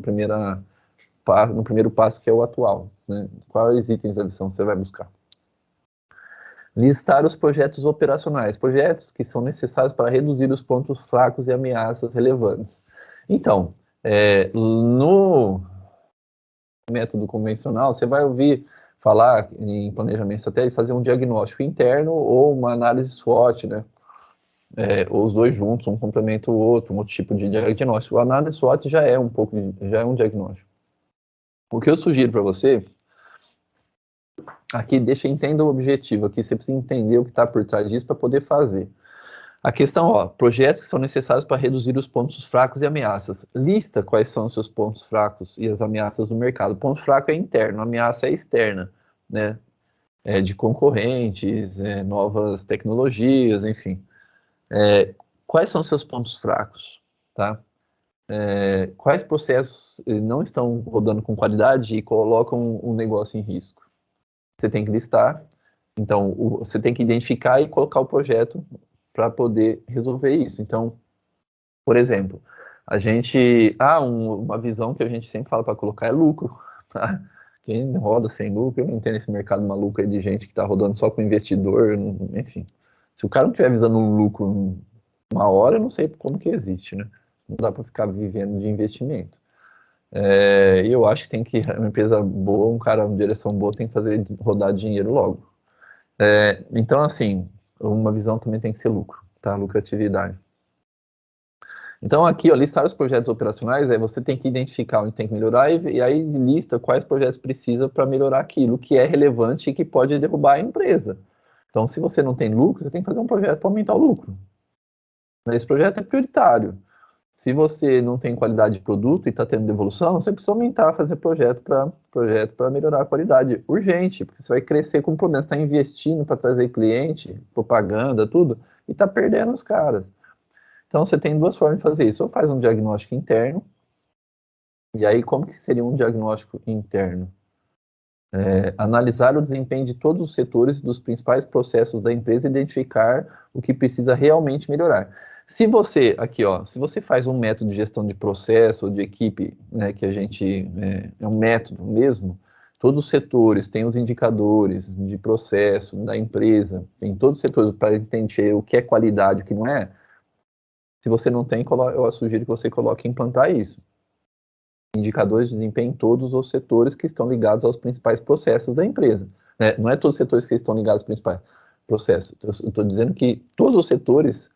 primeiro passo, que é o atual, né? Quais itens da visão você vai buscar? Listar os projetos operacionais, projetos que são necessários para reduzir os pontos fracos e ameaças relevantes. Então, no método convencional, você vai ouvir falar em planejamento estratégico, fazer um diagnóstico interno ou uma análise SWOT, né? ou os dois juntos, um complementa o outro, um outro tipo de diagnóstico. A análise SWOT já é já é um diagnóstico. O que eu sugiro para você, aqui entenda o objetivo, aqui você precisa entender o que está por trás disso para poder fazer. A questão, projetos que são necessários para reduzir os pontos fracos e ameaças. Lista quais são os seus pontos fracos e as ameaças do mercado. O ponto fraco é interno, a ameaça é externa, né? De concorrentes, novas tecnologias, enfim. Quais são os seus pontos fracos, tá? Quais processos não estão rodando com qualidade e colocam um negócio em risco? Você tem que listar, então você tem que identificar e colocar o projeto para poder resolver isso. Então, por exemplo, uma visão que a gente sempre fala para colocar é lucro, tá? Quem roda sem lucro, eu não entendo esse mercado maluco aí de gente que está rodando só com investidor, enfim. Se o cara não estiver visando um lucro uma hora, eu não sei como que existe, né? Não dá para ficar vivendo de investimento. E eu acho que tem que, uma empresa boa, um cara, uma direção boa, tem que fazer rodar dinheiro logo. Então, assim, uma visão também tem que ser lucro, tá? Lucratividade. Então, aqui, listar os projetos operacionais, você tem que identificar onde tem que melhorar e aí lista quais projetos precisa para melhorar aquilo que é relevante e que pode derrubar a empresa. Então, se você não tem lucro, você tem que fazer um projeto para aumentar o lucro. Esse projeto é prioritário. Se você não tem qualidade de produto e está tendo devolução, você precisa aumentar, fazer projeto para melhorar a qualidade. Urgente, porque você vai crescer com problema. Você está investindo para trazer cliente, propaganda, tudo, e está perdendo os caras. Então, você tem duas formas de fazer isso. Ou faz um diagnóstico interno, e aí como que seria um diagnóstico interno? Analisar o desempenho de todos os setores dos principais processos da empresa e identificar o que precisa realmente melhorar. Se você, aqui, se você faz um método de gestão de processo ou de equipe, né, que a gente, é um método mesmo, todos os setores têm os indicadores de processo da empresa, tem todos os setores para entender o que é qualidade e o que não é. Se você não tem, eu sugiro que você coloque implantar isso. Indicadores de desempenho em todos os setores que estão ligados aos principais processos da empresa. Não é todos os setores que estão ligados aos principais processos. Eu estou dizendo que todos os setores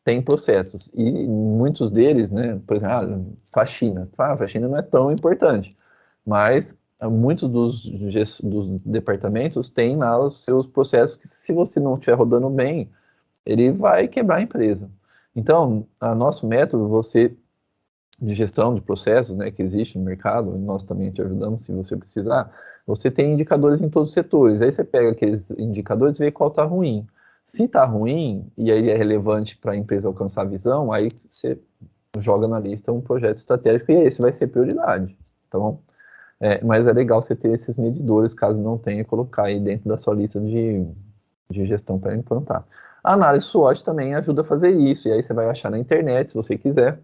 têm processos e muitos deles, né, por exemplo, faxina. Faxina não é tão importante, mas muitos dos departamentos têm lá os seus processos que, se você não estiver rodando bem, ele vai quebrar a empresa. Então, nosso método, de gestão de processos, né, que existe no mercado, nós também te ajudamos se você precisar, você tem indicadores em todos os setores, aí você pega aqueles indicadores e vê qual está ruim. Se está ruim, e aí é relevante para a empresa alcançar a visão, aí você joga na lista um projeto estratégico e esse vai ser prioridade, tá bom? Mas é legal você ter esses medidores, caso não tenha, colocar aí dentro da sua lista de gestão para implantar. A análise SWOT também ajuda a fazer isso, e aí você vai achar na internet, se você quiser,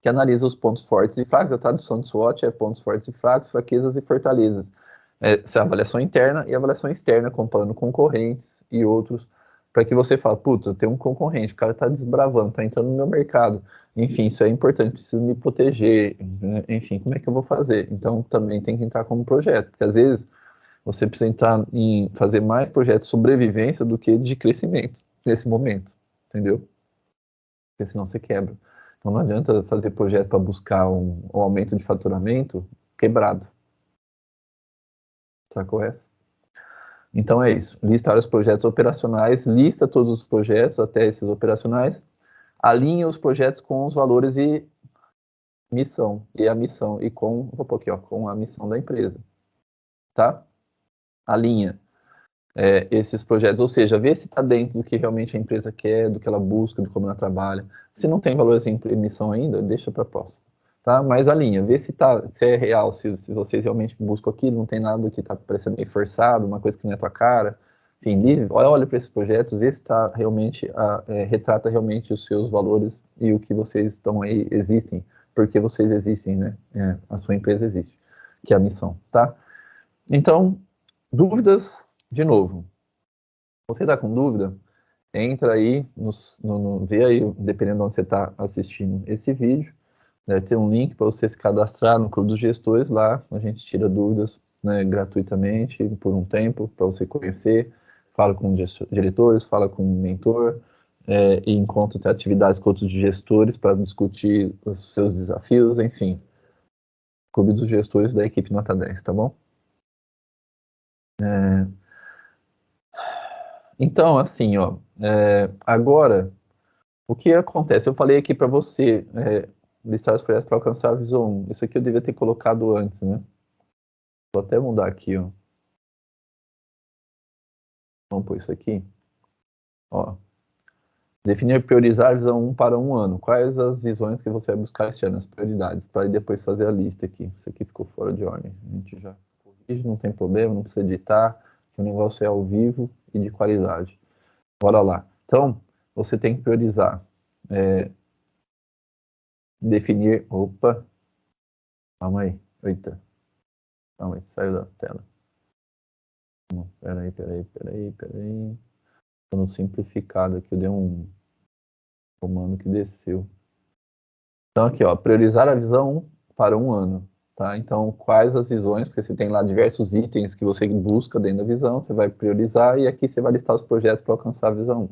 que analisa os pontos fortes e fracos. A tradução de SWOT é pontos fortes e fracos, fraquezas e fortalezas. Essa é a avaliação interna e a avaliação externa, comparando concorrentes e outros, para que você fale, puta, eu tenho um concorrente, o cara está desbravando, está entrando no meu mercado. Enfim, isso é importante, preciso me proteger. Enfim, como é que eu vou fazer? Então, também tem que entrar como projeto, porque às vezes você precisa entrar em fazer mais projetos de sobrevivência do que de crescimento nesse momento, entendeu? Porque senão você quebra. Então não adianta fazer projeto para buscar um aumento de faturamento quebrado. Sacou essa? Então é isso. Listar os projetos operacionais, lista todos os projetos, até esses operacionais, alinha os projetos com os valores e missão. E a missão, e vou pôr aqui, com a missão da empresa. Tá? Alinha esses projetos, ou seja, vê se está dentro do que realmente a empresa quer, do que ela busca, de como ela trabalha. Se não tem valores em emissão ainda, deixa para a próxima. Tá? Mas alinha, vê se é real, se vocês realmente buscam aquilo, não tem nada que está parecendo meio forçado, uma coisa que não é tua cara. Enfim, olha para esses projetos, vê se está realmente, retrata realmente os seus valores e o que vocês estão aí, existem, porque vocês existem, né? A sua empresa existe, que é a missão, tá? Então, dúvidas, de novo. Se você está com dúvida, entra aí, vê aí, dependendo de onde você está assistindo esse vídeo, deve ter um link para você se cadastrar no Clube dos Gestores. Lá a gente tira dúvidas, né, gratuitamente por um tempo, para você conhecer, fala com diretores, fala com o mentor, e encontro tem atividades com outros gestores para discutir os seus desafios, enfim. Clube dos gestores da equipe Nota 10, tá bom? Então, assim, ó, agora, o que acontece? Eu falei aqui para você, listar os projetos para alcançar a visão 1. Isso aqui eu devia ter colocado antes, né? Vou até mudar aqui, ó. Vamos pôr isso aqui. Ó. Definir e priorizar a visão 1 para um ano. Quais as visões que você vai buscar este ano, as prioridades, para depois fazer a lista aqui. Isso aqui ficou fora de ordem. A gente já corrige, não tem problema, não precisa editar. O negócio é ao vivo e de qualidade. Bora lá. Então, você tem que priorizar. Definir. Opa! Calma aí. Eita. Calma aí, saiu da tela. Peraí. Tô no simplificado aqui, eu dei um comando que desceu. Então aqui, ó, priorizar a visão para um ano, tá? Então, quais as visões, porque você tem lá diversos itens que você busca dentro da visão, você vai priorizar e aqui você vai listar os projetos para alcançar a visão 1.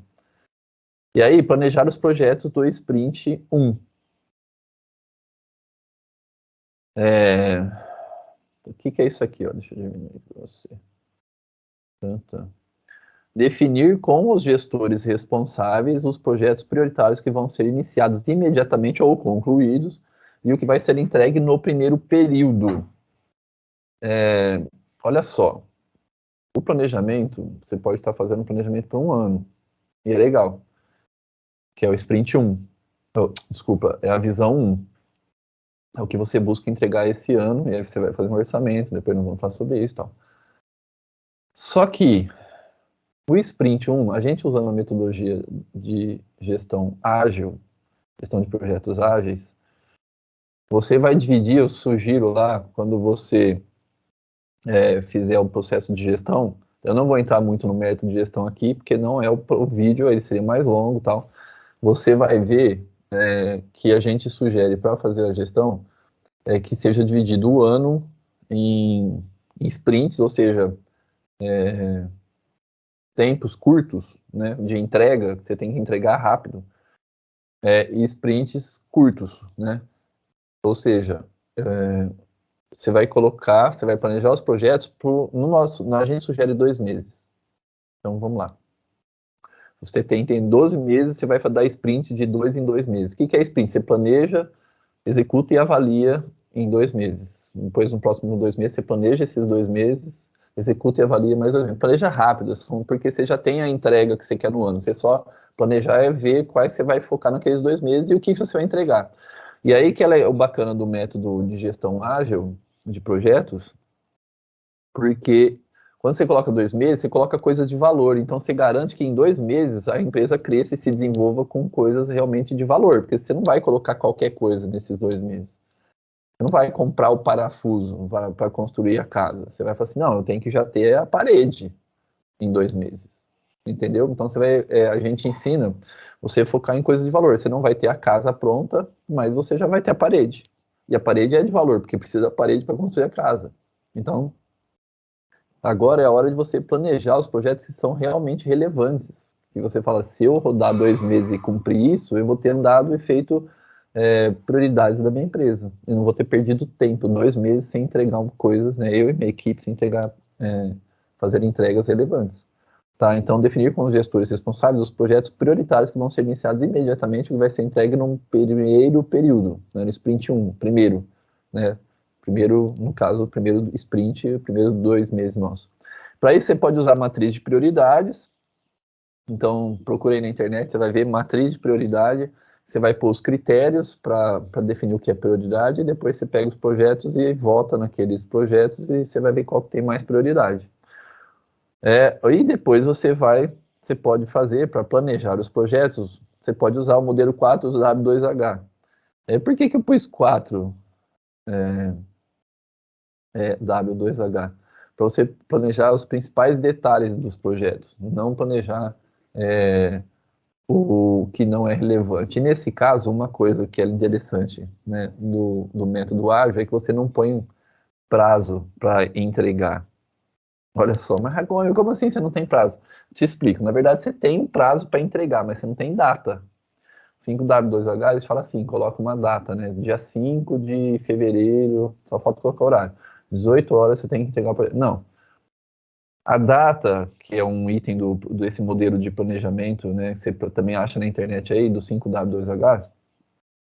E aí, planejar os projetos do sprint 1. O que é isso aqui, ó? Deixa eu diminuir para você. Tanta. Definir com os gestores responsáveis os projetos prioritários que vão ser iniciados imediatamente ou concluídos e o que vai ser entregue no primeiro período. Olha só, o planejamento, você pode estar fazendo um planejamento por um ano, e é legal, que é o sprint 1. Desculpa, é a visão 1. É o que você busca entregar esse ano, e aí você vai fazer um orçamento, depois nós vamos falar sobre isso e tal. Só que o sprint 1, a gente usando a metodologia de gestão ágil, gestão de projetos ágeis, você vai dividir, eu sugiro lá, quando você fizer o processo de gestão, eu não vou entrar muito no mérito de gestão aqui, porque não é o vídeo, ele seria mais longo e tal. Você vai ver que a gente sugere para fazer a gestão que seja dividido o ano em sprints, ou seja, tempos curtos, né, de entrega, que você tem que entregar rápido, e sprints curtos, né? Ou seja, você vai colocar, você vai planejar os projetos a gente sugere 2 meses. Então vamos lá. Você tem 12 meses, você vai dar sprint de 2 em 2 meses. O que é sprint? Você planeja, executa e avalia em 2 meses. Depois, no próximo 2 meses, você planeja esses 2 meses, executa e avalia mais ou menos. Planeja rápido, porque você já tem a entrega que você quer no ano. Você só planejar é ver quais você vai focar naqueles 2 meses e o que você vai entregar. E aí que é o bacana do método de gestão ágil de projetos, porque quando você coloca 2 meses, você coloca coisas de valor. Então, você garante que em 2 meses a empresa cresça e se desenvolva com coisas realmente de valor, porque você não vai colocar qualquer coisa nesses 2 meses. Você não vai comprar o parafuso para construir a casa. Você vai falar assim, não, eu tenho que já ter a parede em 2 meses. Entendeu? Então, a gente ensina você focar em coisas de valor. Você não vai ter a casa pronta, mas você já vai ter a parede. E a parede é de valor, porque precisa da parede para construir a casa. Então, agora é a hora de você planejar os projetos que são realmente relevantes. Que você fala, se eu rodar 2 meses e cumprir isso, eu vou ter dado e feito prioridades da minha empresa. Eu não vou ter perdido tempo, 2 meses sem entregar coisas, né? Eu e minha equipe sem entregar, fazer entregas relevantes. Tá? Então, definir com os gestores responsáveis os projetos prioritários que vão ser iniciados imediatamente, que vai ser entregue num primeiro período, né? No sprint 1, primeiro, né? Primeiro, no caso, o primeiro sprint, o primeiro 2 meses nosso. Para isso, você pode usar a matriz de prioridades. Então, procurei na internet, você vai ver matriz de prioridade, você vai pôr os critérios para definir o que é prioridade, e depois você pega os projetos e volta naqueles projetos e você vai ver qual que tem mais prioridade. E depois você pode fazer para planejar os projetos, você pode usar o modelo 4W2H. Por que eu pus 4 W2H? Para você planejar os principais detalhes dos projetos, não planejar o que não é relevante. E nesse caso, uma coisa que é interessante, né, do método ágil é que você não põe prazo para entregar. Olha só, mas como assim você não tem prazo? Te explico. Na verdade, você tem um prazo para entregar, mas você não tem data. 5W2H, eles falam assim, coloca uma data, né? Dia 5 de fevereiro, só falta colocar o horário. 18 horas você tem que entregar o projeto. Não. A data, que é um item desse modelo de planejamento, né? Que você também acha na internet aí, do 5W2H,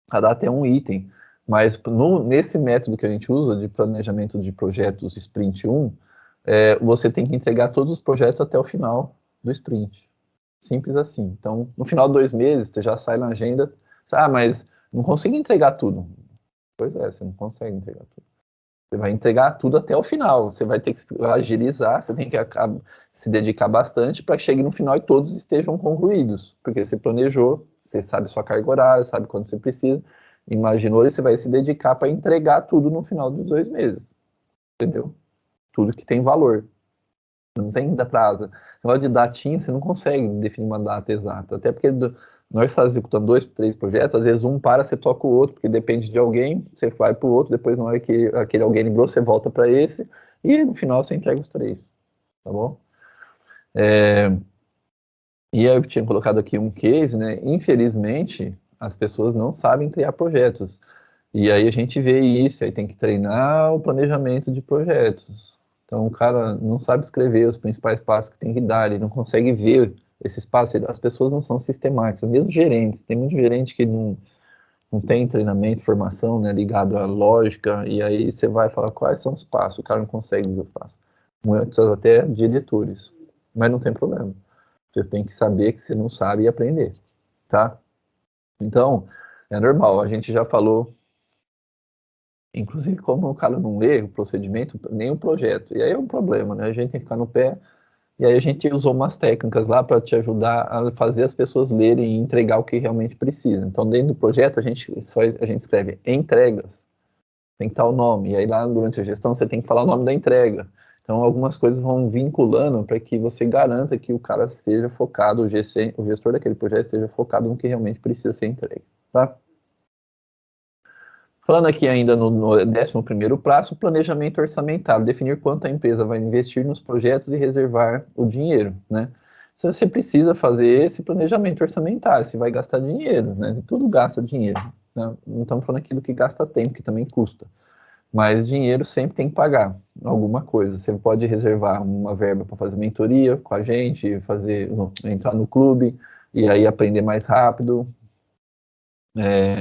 a data é um item. Mas nesse método que a gente usa de planejamento de projetos Sprint 1, você tem que entregar todos os projetos até o final do sprint. Simples assim. Então, no final de 2 meses, você já sai na agenda. Mas não consigo entregar tudo. Pois é, você não consegue entregar tudo. Você vai entregar tudo até o final. Você vai ter que agilizar, você tem que se dedicar bastante para que chegue no final e todos estejam concluídos. Porque você planejou, você sabe sua carga horária, sabe quando você precisa. Imaginou e você vai se dedicar para entregar tudo no final dos 2 meses. Entendeu? Tudo que tem valor. Não tem prazo. Negócio de datinha, você não consegue definir uma data exata. Até porque nós estamos executando 2, 3 projetos, às vezes um para, você toca o outro, porque depende de alguém, você vai para o outro, depois na hora que aquele alguém lembrou, você volta para esse, e no final você entrega os 3. Tá bom? E eu tinha colocado aqui um case, né? Infelizmente, as pessoas não sabem criar projetos. E aí a gente vê isso, aí tem que treinar o planejamento de projetos. Então o cara não sabe escrever os principais passos que tem que dar, ele não consegue ver esses passos, as pessoas não são sistemáticas, mesmo gerentes, tem muito gerente que não tem treinamento, formação, né, ligado à lógica, e aí você vai falar quais são os passos, o cara não consegue dizer os passos. Muitos até diretores, mas não tem problema. Você tem que saber que você não sabe e aprender, tá? Então, é normal, a gente já falou. Inclusive, como o cara não lê o procedimento, nem o projeto. E aí é um problema, né? A gente tem que ficar no pé. E aí a gente usou umas técnicas lá para te ajudar a fazer as pessoas lerem e entregar o que realmente precisa. Então, dentro do projeto, a gente escreve entregas, tem que estar o nome. E aí lá durante a gestão você tem que falar o nome da entrega. Então, algumas coisas vão vinculando para que você garanta que o cara seja focado, o gestor daquele projeto esteja focado no que realmente precisa ser entregue, tá? Falando aqui ainda no 11º passo, planejamento orçamentário, definir quanto a empresa vai investir nos projetos e reservar o dinheiro, né? Se você precisa fazer esse planejamento orçamentário, se vai gastar dinheiro, né? Tudo gasta dinheiro, né? Não estamos falando aqui do que gasta tempo, que também custa, mas dinheiro sempre tem que pagar alguma coisa. Você pode reservar uma verba para fazer mentoria com a gente, entrar no clube e aí aprender mais rápido.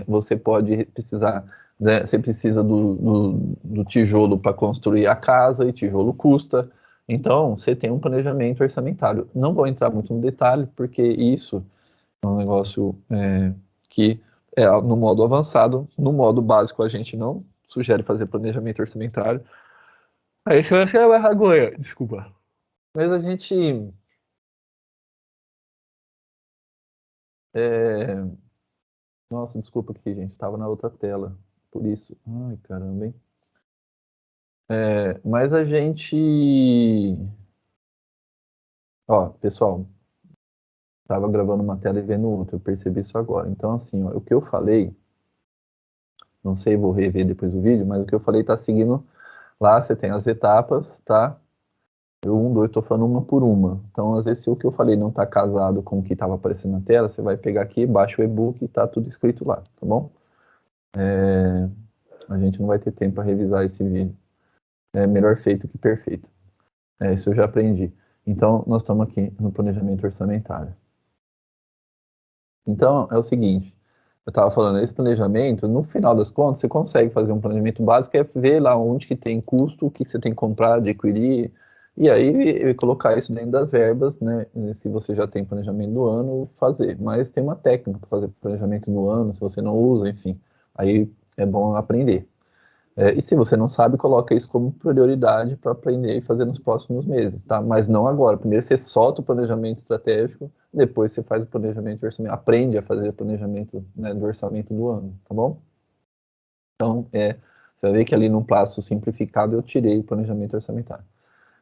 Você pode precisar, né, você precisa do tijolo para construir a casa e tijolo custa. Então, você tem um planejamento orçamentário. Não vou entrar muito no detalhe, porque isso é um negócio que é no modo avançado. No modo básico, a gente não sugere fazer planejamento orçamentário. Aí você vai ser uma vergonha, desculpa. Mas a gente. é, Nossa, desculpa aqui, gente. Estava na outra tela. Por isso. Ai, caramba, hein? Mas a gente. Ó, pessoal, tava gravando uma tela e vendo outra, eu percebi isso agora. Então, assim, ó, o que eu falei, não sei, vou rever depois do vídeo, mas o que eu falei tá seguindo lá, você tem as etapas, tá? Tô falando uma por uma. Então, às vezes, se o que eu falei não tá casado com o que tava aparecendo na tela, você vai pegar aqui, baixa o e-book e tá tudo escrito lá, tá bom? A gente não vai ter tempo para revisar esse vídeo. É melhor feito que perfeito. Isso eu já aprendi. Então, nós estamos aqui no planejamento orçamentário. Então, é o seguinte, eu estava falando, esse planejamento, no final das contas, você consegue fazer um planejamento básico, é ver lá onde que tem custo, o que você tem que comprar, adquirir, e aí colocar isso dentro das verbas, né? Se você já tem planejamento do ano, fazer. Mas tem uma técnica para fazer planejamento do ano, se você não usa, enfim, aí é bom aprender. E se você não sabe, coloca isso como prioridade para aprender e fazer nos próximos meses, tá? Mas não agora. Primeiro você solta o planejamento estratégico, depois você faz o planejamento de orçamento. Aprende a fazer o planejamento, né, do orçamento do ano, tá bom? Então, você vai ver que ali no passo simplificado eu tirei o planejamento orçamentário.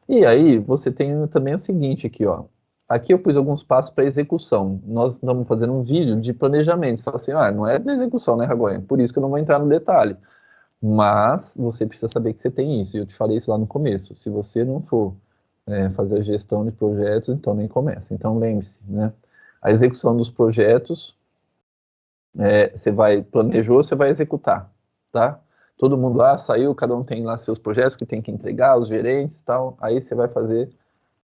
E aí você tem também o seguinte aqui, ó. Aqui eu pus alguns passos para execução. Nós estamos fazendo um vídeo de planejamento. Você fala assim, não é de execução, né, Ragonha? Por isso que eu não vou entrar no detalhe. Mas você precisa saber que você tem isso. E eu te falei isso lá no começo. Se você não for fazer a gestão de projetos, então nem começa. Então lembre-se, né? A execução dos projetos, você planejou, você vai executar, tá? Todo mundo lá saiu, cada um tem lá seus projetos que tem que entregar, os gerentes e tal, aí você vai fazer,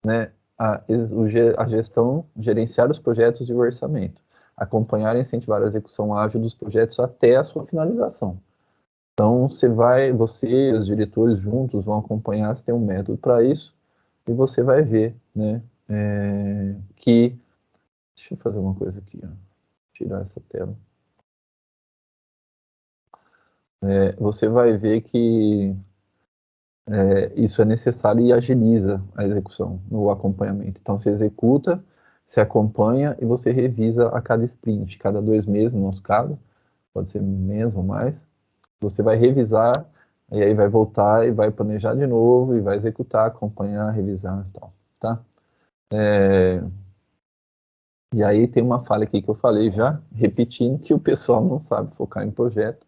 né, a gestão, gerenciar os projetos de orçamento, acompanhar e incentivar a execução ágil dos projetos até a sua finalização. Então, você, os diretores juntos vão acompanhar, se tem um método para isso, e você vai ver, né, que... Deixa eu fazer uma coisa aqui, ó, tirar essa tela. Você vai ver que isso é necessário e agiliza a execução, no acompanhamento. Então, você executa, você acompanha e você revisa a cada sprint, cada 2 meses, no nosso caso, pode ser menos ou mais. Você vai revisar, e aí vai voltar e vai planejar de novo, e vai executar, acompanhar, revisar e tal, tá? E aí tem uma falha aqui que eu falei já, repetindo, que o pessoal não sabe focar em projeto,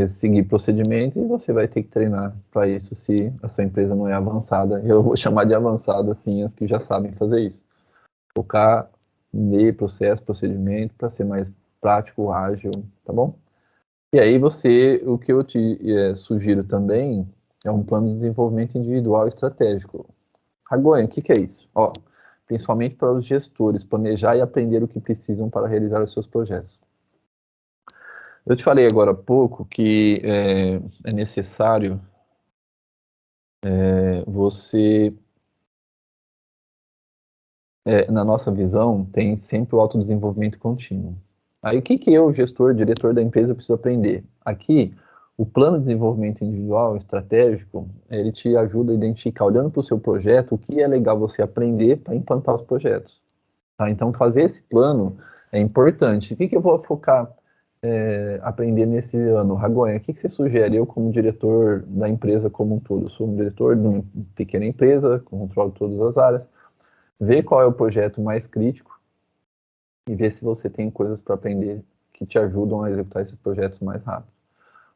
seguir procedimento, e você vai ter que treinar para isso se a sua empresa não é avançada. Eu vou chamar de avançada, assim, as que já sabem fazer isso. Focar em processo, procedimento, para ser mais prático, ágil, tá bom? E aí o que eu te sugiro também é um plano de desenvolvimento individual estratégico. Ragonha, o que é isso? Ó, principalmente para os gestores, planejar e aprender o que precisam para realizar os seus projetos. Eu te falei agora há pouco que é necessário você, na nossa visão, tem sempre o autodesenvolvimento contínuo. Aí o que eu, gestor, diretor da empresa, preciso aprender? Aqui, o plano de desenvolvimento individual, estratégico, ele te ajuda a identificar, olhando para o seu projeto, o que é legal você aprender para implantar os projetos. Tá? Então, fazer esse plano é importante. O que eu vou focar, aprender nesse ano? Ragonha, o que você sugere? Eu, como diretor da empresa como um todo, eu sou um diretor de uma pequena empresa, controlo todas as áreas, ver qual é o projeto mais crítico e ver se você tem coisas para aprender que te ajudam a executar esses projetos mais rápido.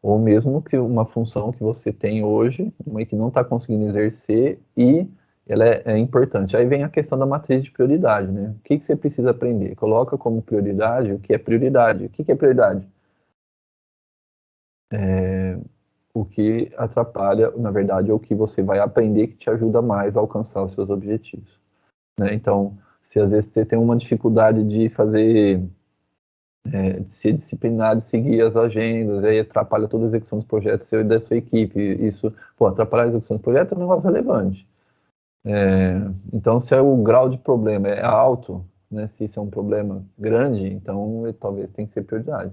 Ou mesmo que uma função que você tem hoje, mas que não está conseguindo exercer e ela é importante. Aí vem a questão da matriz de prioridade, né? O que você precisa aprender? Coloca como prioridade o que é prioridade. O que é prioridade? O que atrapalha, na verdade, é o que você vai aprender que te ajuda mais a alcançar os seus objetivos, né? Então, se às vezes você tem uma dificuldade de de ser disciplinado, seguir as agendas, aí atrapalha toda a execução dos projetos seu e da sua equipe. Isso, atrapalhar a execução dos projetos é um negócio relevante. Então, se o grau de problema é alto, né, se isso é um problema grande, então ele talvez tenha que ser prioridade.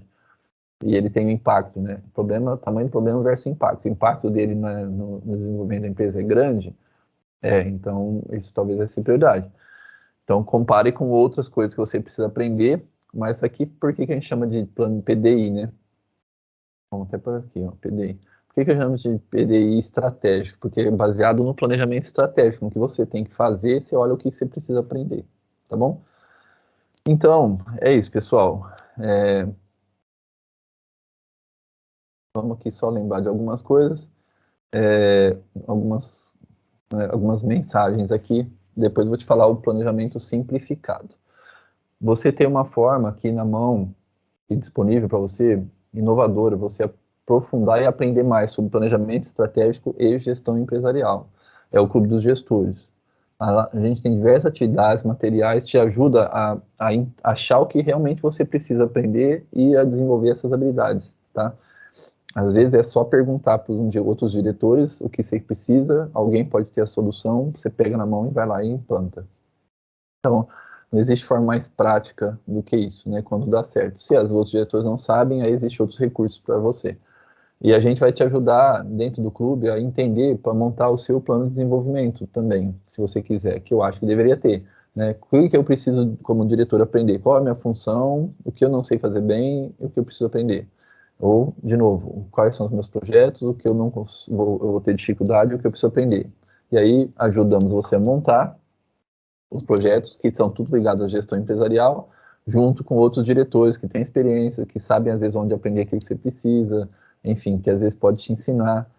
E ele tem um impacto, né? Tamanho do problema versus impacto. O impacto dele no desenvolvimento da empresa é grande, então isso talvez vai ser prioridade. Então, compare com outras coisas que você precisa aprender, mas aqui, por que a gente chama de plano PDI, né? Vamos até por aqui, ó, PDI. Por que a gente chama de PDI estratégico? Porque é baseado no planejamento estratégico, no que você tem que fazer, você olha o que você precisa aprender, tá bom? Então, é isso, pessoal. Vamos aqui só lembrar de algumas coisas, é, algumas, algumas mensagens aqui. Depois eu vou te falar o planejamento simplificado. Você tem uma forma aqui na mão e disponível para você, inovadora, você aprofundar e aprender mais sobre planejamento estratégico e gestão empresarial. É o Clube dos Gestores. A gente tem diversas atividades, materiais, te ajuda a achar o que realmente você precisa aprender e a desenvolver essas habilidades, tá? Às vezes é só perguntar para outros diretores o que você precisa, alguém pode ter a solução, você pega na mão e vai lá e implanta. Então, não existe forma mais prática do que isso, né? Quando dá certo. Se os outros diretores não sabem, aí existem outros recursos para você. E a gente vai te ajudar dentro do clube a entender para montar o seu plano de desenvolvimento também, se você quiser, que eu acho que deveria ter, né? O que eu preciso como diretor aprender? Qual é a minha função? O que eu não sei fazer bem? E o que eu preciso aprender? Ou, de novo, quais são os meus projetos? O que eu não eu vou ter dificuldade? O que eu preciso aprender? E aí ajudamos você a montar os projetos, que são tudo ligados à gestão empresarial, junto com outros diretores que têm experiência, que sabem às vezes onde aprender aquilo que você precisa, enfim, que às vezes pode te ensinar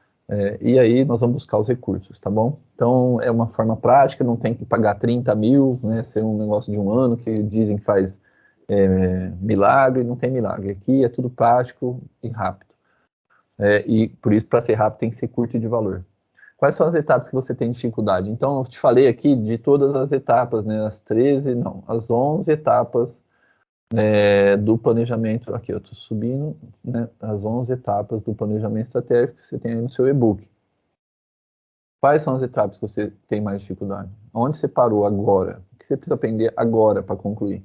E aí nós vamos buscar os recursos, tá bom? Então é uma forma prática, não tem que pagar 30 mil, né, ser um negócio de um ano que dizem que faz milagre, não tem milagre. Aqui é tudo prático e rápido. E por isso, para ser rápido, tem que ser curto e de valor. Quais são as etapas que você tem dificuldade? Então, eu te falei aqui de todas as etapas, né? As 11 etapas do planejamento. Aqui eu estou subindo, né? As 11 etapas do planejamento estratégico que você tem aí no seu e-book. Quais são as etapas que você tem mais dificuldade? Onde você parou agora? O que você precisa aprender agora para concluir?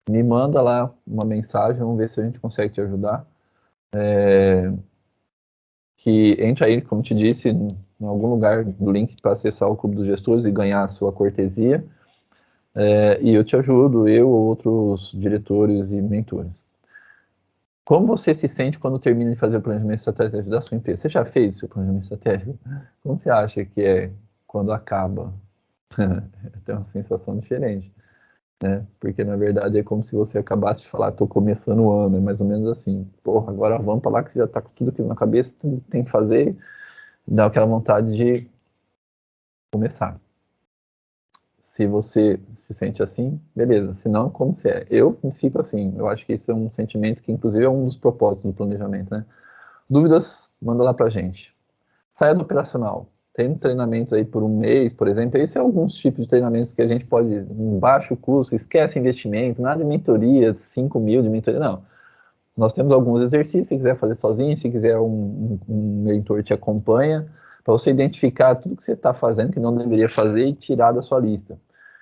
Me manda lá uma mensagem, vamos ver se a gente consegue te ajudar. Que entra aí, como te disse, em algum lugar do link para acessar o Clube dos Gestores e ganhar a sua cortesia. E eu te ajudo, eu ou outros diretores e mentores. Como você se sente quando termina de fazer o planejamento estratégico da sua empresa? Você já fez o seu planejamento estratégico? Como você acha que é quando acaba? Tem uma sensação diferente, né? Porque na verdade é como se você acabasse de falar, estou começando o ano, é mais ou menos assim. Porra, agora vamos para lá que você já está com tudo aqui na cabeça, tudo que tem que fazer, dá aquela vontade de começar. Se você se sente assim, beleza. Se não, como você é? Eu fico assim. Eu acho que isso é um sentimento que, inclusive, é um dos propósitos do planejamento, né? Dúvidas? Manda lá pra gente. Saia do operacional. Tem treinamentos aí por um mês, por exemplo. Esse é alguns tipos de treinamentos que a gente pode, em baixo custo, esquece investimento, nada de mentoria, 5 mil de mentoria, não. Nós temos alguns exercícios, se quiser fazer sozinho, se quiser um mentor te acompanha, para você identificar tudo que você está fazendo que não deveria fazer e tirar da sua lista.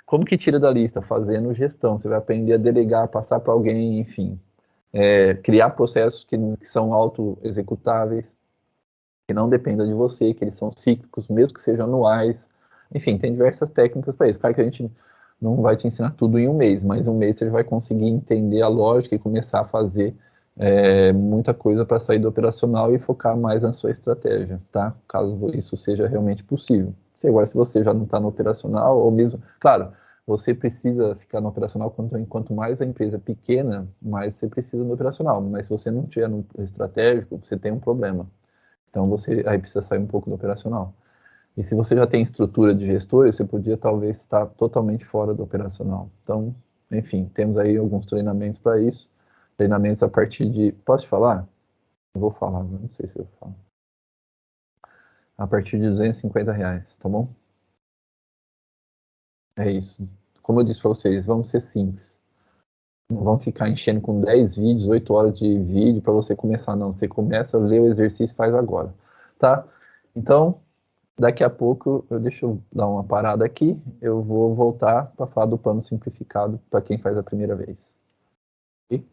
Como que tira da lista? Fazendo gestão. Você vai aprender a delegar, passar para alguém, enfim. Criar processos que são auto-executáveis, que não dependam de você, que eles são cíclicos, mesmo que sejam anuais. Enfim, tem diversas técnicas para isso. Claro que a gente não vai te ensinar tudo em um mês, mas um mês você vai conseguir entender a lógica e começar a fazer muita coisa para sair do operacional e focar mais na sua estratégia, tá? Caso isso seja realmente possível. Se você já não está no operacional, ou mesmo, claro, você precisa ficar no operacional quanto mais a empresa é pequena, mais você precisa no operacional. Mas se você não tiver no estratégico, você tem um problema. Então você aí precisa sair um pouco do operacional. E se você já tem estrutura de gestores, você podia talvez estar totalmente fora do operacional. Então, enfim, temos aí alguns treinamentos para isso. Treinamentos a partir de. Posso te falar? Eu vou falar, não sei se eu falo. A partir de R$ 250, tá bom? É isso. Como eu disse para vocês, vamos ser simples. Não vamos ficar enchendo com 10 vídeos, 8 horas de vídeo para você começar, não. Você começa a ler o exercício e faz agora, tá? Então, daqui a pouco, deixa eu dar uma parada aqui, eu vou voltar para falar do plano simplificado para quem faz a primeira vez. Ok?